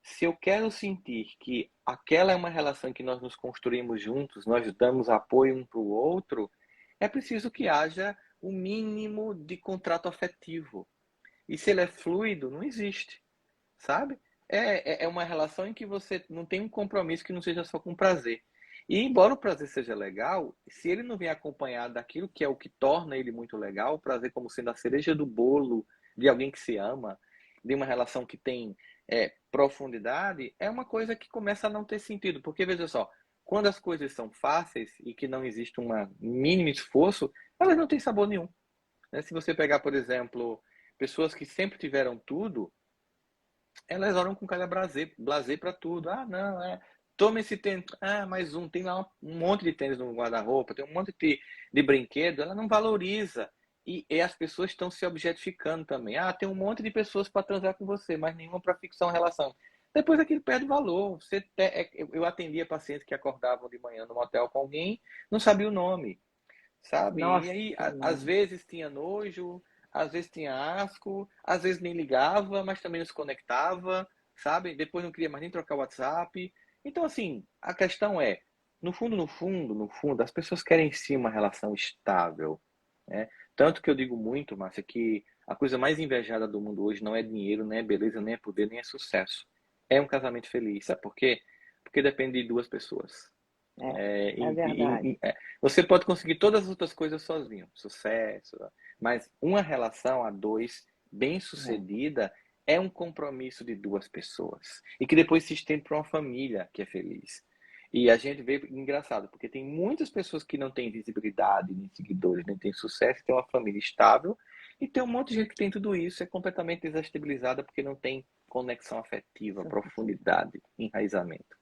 se eu quero sentir que aquela é uma relação que nós nos construímos juntos, nós damos apoio um para o outro, é preciso que haja o mínimo de contrato afetivo. E se ele é fluido, não existe, sabe? É uma relação em que você não tem um compromisso que não seja só com prazer. E embora o prazer seja legal, se ele não vem acompanhado daquilo que é o que torna ele muito legal, o prazer como sendo a cereja do bolo de alguém que se ama, de uma relação que tem profundidade, é uma coisa que começa a não ter sentido. Porque, veja só, quando as coisas são fáceis e que não existe um mínimo esforço, elas não têm sabor nenhum. Né? Se você pegar, por exemplo, pessoas que sempre tiveram tudo, elas olham com cara blazer para tudo. Ah, não, toma esse tênis. Ah, mais um. Tem lá um monte de tênis no guarda-roupa, tem um monte de brinquedo. Ela não valoriza. E as pessoas estão se objetificando também. Ah, tem um monte de pessoas para transar com você, mas nenhuma para fixar uma relação. Depois aquilo perde valor. Eu atendia pacientes que acordavam de manhã no motel com alguém, não sabia o nome, sabe? Nossa, E aí, às vezes tinha nojo, às vezes tinha asco, às vezes nem ligava, mas também não se conectava, sabe? Depois não queria mais nem trocar o WhatsApp. Então, assim, a questão é, no fundo, as pessoas querem sim uma relação estável, né? Tanto que eu digo muito, Márcia, que a coisa mais invejada do mundo hoje não é dinheiro, nem é beleza, nem é poder, nem é sucesso. É um casamento feliz. Sabe por quê? Porque depende de duas pessoas. é verdade. Você pode conseguir todas as outras coisas sozinho, sucesso, mas uma relação a dois bem-sucedida é um compromisso de duas pessoas e que depois se estende para uma família que é feliz. E a gente vê engraçado, porque tem muitas pessoas que não têm visibilidade, nem seguidores, nem têm sucesso, tem uma família estável, e tem um monte de gente que tem tudo isso, é completamente desestabilizada porque não tem conexão afetiva, profundidade, enraizamento.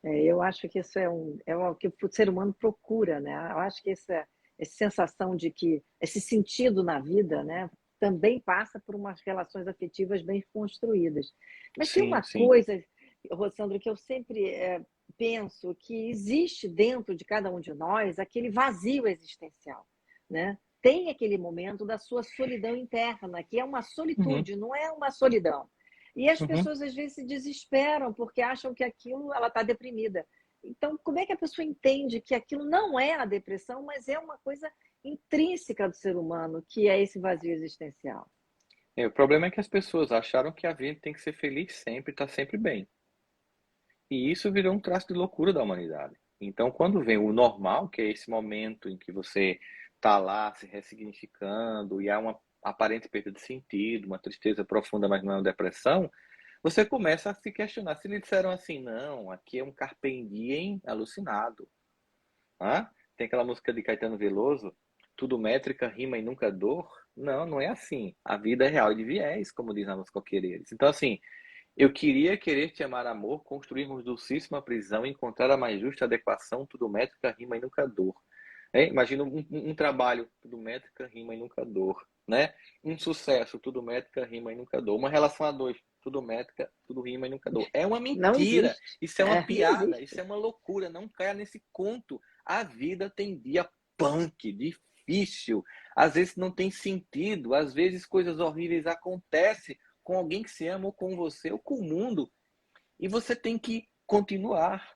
Eu acho que isso é o que o ser humano procura, né? Eu acho que essa sensação de que esse sentido na vida, né, também passa por umas relações afetivas bem construídas. Mas tem Sim, uma sim. coisa, Rossandro, que eu sempre penso que existe dentro de cada um de nós aquele vazio existencial, né? Tem aquele momento da sua solidão interna, que é uma Uhum, solitude, não é uma solidão. E as uhum. pessoas às vezes se desesperam porque acham que aquilo ela está deprimida. Então, como é que a pessoa entende que aquilo não é a depressão, mas é uma coisa intrínseca do ser humano, que é esse vazio existencial? O problema é que as pessoas acharam que a vida tem que ser feliz sempre, tá sempre bem. E isso virou um traço de loucura da humanidade. Então, quando vem o normal, que é esse momento em que você tá lá se ressignificando e há uma aparente perda de sentido, uma tristeza profunda, mas não é uma depressão, você começa a se questionar. Se lhe disseram assim, não, aqui é um carpe diem alucinado. Ah, tem aquela música de Caetano Veloso, tudo métrica, rima e nunca dor. Não, não é assim. A vida é real e de viés, como diz na música Coqueireiros. Então, assim, eu queria querer te amar, amor, construirmos dulcíssima prisão, encontrar a mais justa adequação, tudo métrica, rima e nunca dor. Imagina um trabalho, tudo métrica, rima e nunca dor, né? Um sucesso, tudo métrica, rima e nunca dor. Uma relação a dois, tudo métrica, tudo rima e nunca dor. É uma Não mentira, existe. isso é uma Não piada, isso existe. é uma loucura, não caia nesse conto. A vida tem dia punk, difícil, às vezes não tem sentido, às vezes coisas horríveis acontecem com alguém que se ama, ou com você, ou com o mundo, e você tem que continuar.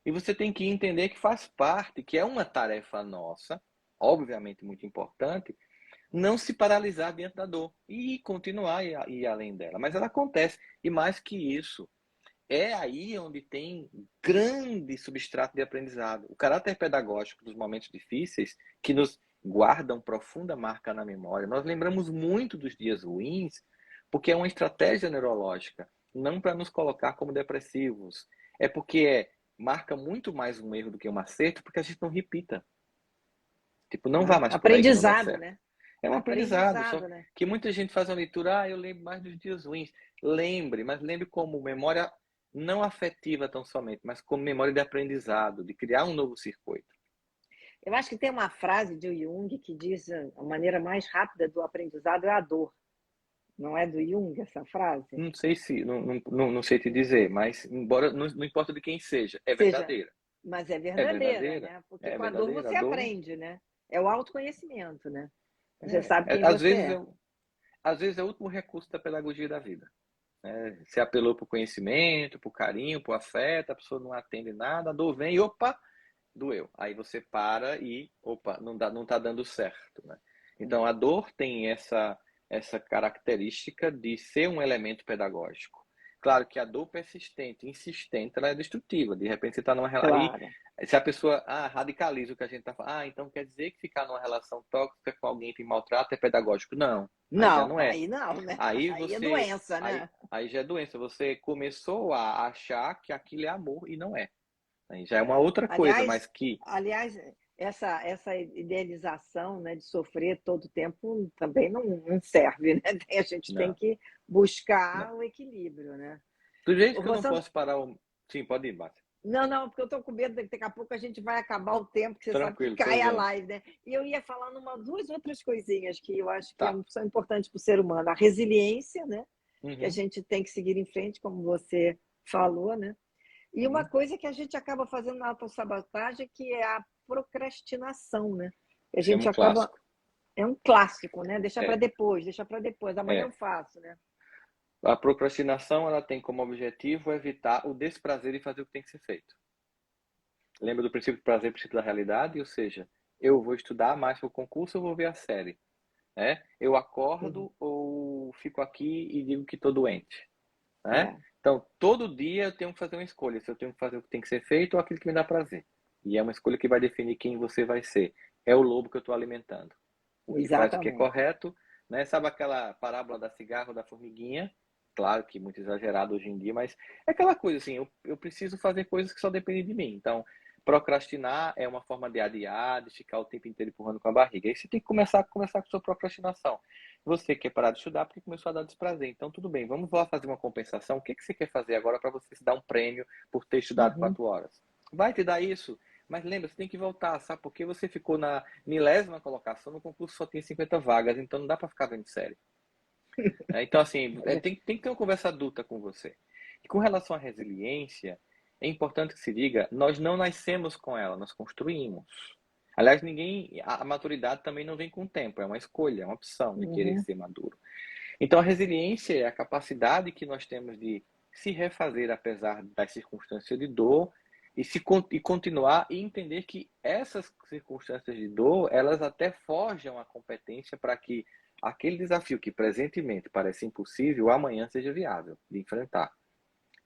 E você tem que entender que faz parte, que é uma tarefa nossa, obviamente muito importante, não se paralisar diante da dor e continuar e ir além dela. Mas ela acontece. E mais que isso, é aí onde tem grande substrato de aprendizado. O caráter pedagógico dos momentos difíceis, que nos guardam profunda marca na memória. Nós lembramos muito dos dias ruins, porque é uma estratégia neurológica, não para nos colocar como depressivos. É porque marca muito mais um erro do que um acerto, porque a gente não repita. Tipo, não vá mais por aí que não dá Aprendizado, certo. né? É um aprendizado, só Aprendizado, né? que muita gente faz uma leitura, eu lembro mais dos dias ruins. Lembre, mas lembre como memória não afetiva tão somente, mas como memória de aprendizado, de criar um novo circuito. Eu acho que tem uma frase de Jung que diz a maneira mais rápida do aprendizado é a dor. Não é do Jung essa frase? Não sei se, não sei te dizer, mas embora não importa de quem seja, é Seja, verdadeira. mas é É verdadeira, verdadeira. né? Porque É com a dor verdadeira. A você dor aprende, né? É o autoconhecimento, né? Você sabe quem às você vezes é. às vezes é o último recurso da pedagogia da vida. Você apelou para o conhecimento, para o carinho, para o afeto, a pessoa não atende nada, a dor vem e opa, doeu. Aí você para e, opa, não tá dando certo, né? Então a dor tem essa característica de ser um elemento pedagógico. Claro que a dor persistente, insistente, ela é destrutiva. De repente você está numa relação. Aí, Claro. se a pessoa radicaliza o que a gente está falando, então quer dizer que ficar numa relação tóxica com alguém que maltrata é pedagógico. Não, aí já Não, não é. aí não, né? Aí Aí é você. doença, Aí, né? aí já é doença. Você começou a achar que aquilo é amor e não é. Aí já é uma outra coisa, Aliás, mas que. aliás, essa idealização, né, de sofrer todo o tempo também não serve, né? A gente tem Não, que não. buscar o equilíbrio, né? Do jeito Ô, que eu não Rossandro, posso parar o. Sim, pode ir, Márcia. não, porque eu estou com medo de que daqui a pouco a gente vai acabar o tempo, que você sabe que Tranquilo, tô cai a vendo. live, né? E eu ia falar duas outras coisinhas que eu acho que Tá. são importantes para o ser humano. A resiliência, né? Que a Uhum, gente tem que seguir em frente, como você falou, né? E uma uhum. coisa que a gente acaba fazendo na autossabotagem, que é a procrastinação, né? Que a Esse é gente um acaba. clássico. É um clássico, né? É, deixa para depois, amanhã eu é. faço, né? A procrastinação, ela tem como objetivo evitar o desprazer de fazer o que tem que ser feito. Lembra do princípio do prazer, princípio da realidade? Ou seja, eu vou estudar mais para o concurso, eu vou ver a série. Eu Uhum. acordo ou fico aqui e digo que estou doente. Né? É, Então, todo dia eu tenho que fazer uma escolha, se eu tenho que fazer o que tem que ser feito ou aquilo que me dá prazer. E é uma escolha que vai definir quem você vai ser. É o lobo que eu estou alimentando. O que faz o que é exatamente. correto, né? Sabe aquela parábola da cigarra da formiguinha? Claro que muito exagerado hoje em dia, mas é aquela coisa assim, eu preciso fazer coisas que só dependem de mim. Então, procrastinar é uma forma de adiar, de ficar o tempo inteiro empurrando com a barriga. Aí você tem que começar a conversar com a sua procrastinação. Você quer parar de estudar porque começou a dar desprazer. Então, tudo bem, vamos lá fazer uma compensação. O que você quer fazer agora para você se dar um prêmio por ter estudado Uhum. 4 horas? Vai te dar isso, mas lembra, você tem que voltar, sabe? Porque você ficou na milésima colocação, no concurso só tem 50 vagas, então não dá para ficar vendo série. Então, assim, tem que ter uma conversa adulta com você. E com relação à resiliência, é importante que se diga, nós não nascemos com ela, nós construímos. Aliás, a maturidade também não vem com o tempo, é uma escolha, é uma opção de querer Uhum. ser maduro. Então, a resiliência é a capacidade que nós temos de se refazer apesar das circunstâncias de dor e continuar e entender que essas circunstâncias de dor, elas até forjam a competência para que aquele desafio que presentemente parece impossível, amanhã seja viável de enfrentar.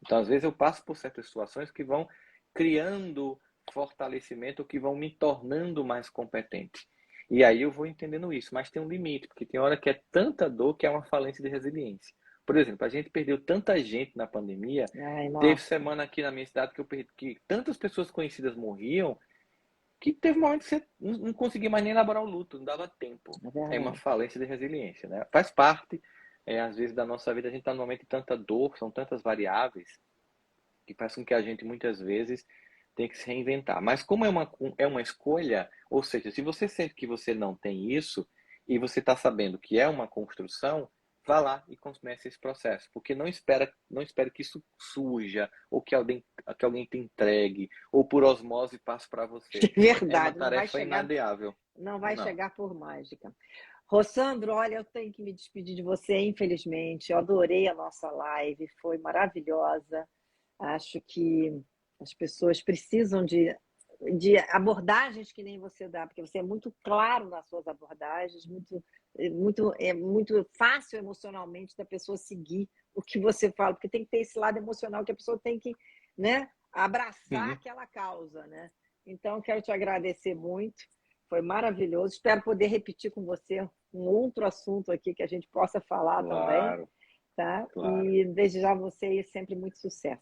Então, às vezes eu passo por certas situações que vão criando fortalecimento, que vão me tornando mais competente. E aí eu vou entendendo isso, mas tem um limite, porque tem hora que é tanta dor que é uma falência de resiliência. Por exemplo, a gente perdeu tanta gente na pandemia, Ai, teve nossa, semana aqui na minha cidade que tantas pessoas conhecidas morriam, que teve um momento que você não conseguia mais nem elaborar o luto, não dava tempo. é É uma verdade. falência de resiliência, né? Faz parte, às vezes, da nossa vida, a gente está num momento de tanta dor, são tantas variáveis, que faz com que a gente muitas vezes tenha que se reinventar. Mas como é uma escolha, ou seja, se você sente que você não tem isso e você está sabendo que é uma construção, vá lá e comece esse processo, porque não espere que isso surja ou que alguém te entregue ou por osmose passe para você. É É uma verdade, tarefa inadeável. não vai Não. chegar por mágica. Rossandro, olha, eu tenho que me despedir de você, infelizmente. Eu adorei a nossa live, foi maravilhosa. Acho que as pessoas precisam de de abordagens que nem você dá, porque você é muito claro nas suas abordagens, é muito fácil emocionalmente da pessoa seguir o que você fala, porque tem que ter esse lado emocional que a pessoa tem que, né, abraçar aquela causa, né? Então, quero te agradecer muito, foi maravilhoso. Espero poder repetir com você um outro assunto aqui que a gente possa falar também, tá? Claro. E desejar a você sempre muito sucesso.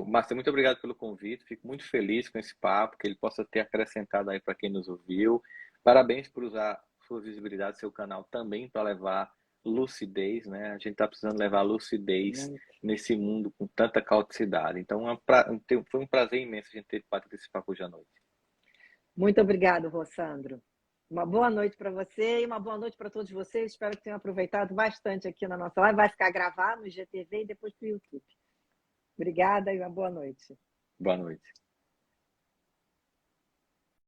Márcia, muito obrigado pelo convite. Fico muito feliz com esse papo, que ele possa ter acrescentado aí para quem nos ouviu. Parabéns por usar sua visibilidade, seu canal também para levar lucidez, né? A gente está precisando levar lucidez nesse mundo com tanta caoticidade. Então, foi um prazer imenso a gente ter participado hoje à noite. Muito obrigado, Rossandro. Uma boa noite para você e uma boa noite para todos vocês. Espero que tenham aproveitado bastante aqui na nossa live. Vai ficar gravado no IGTV e depois para o YouTube. Obrigada e uma boa noite. Boa noite.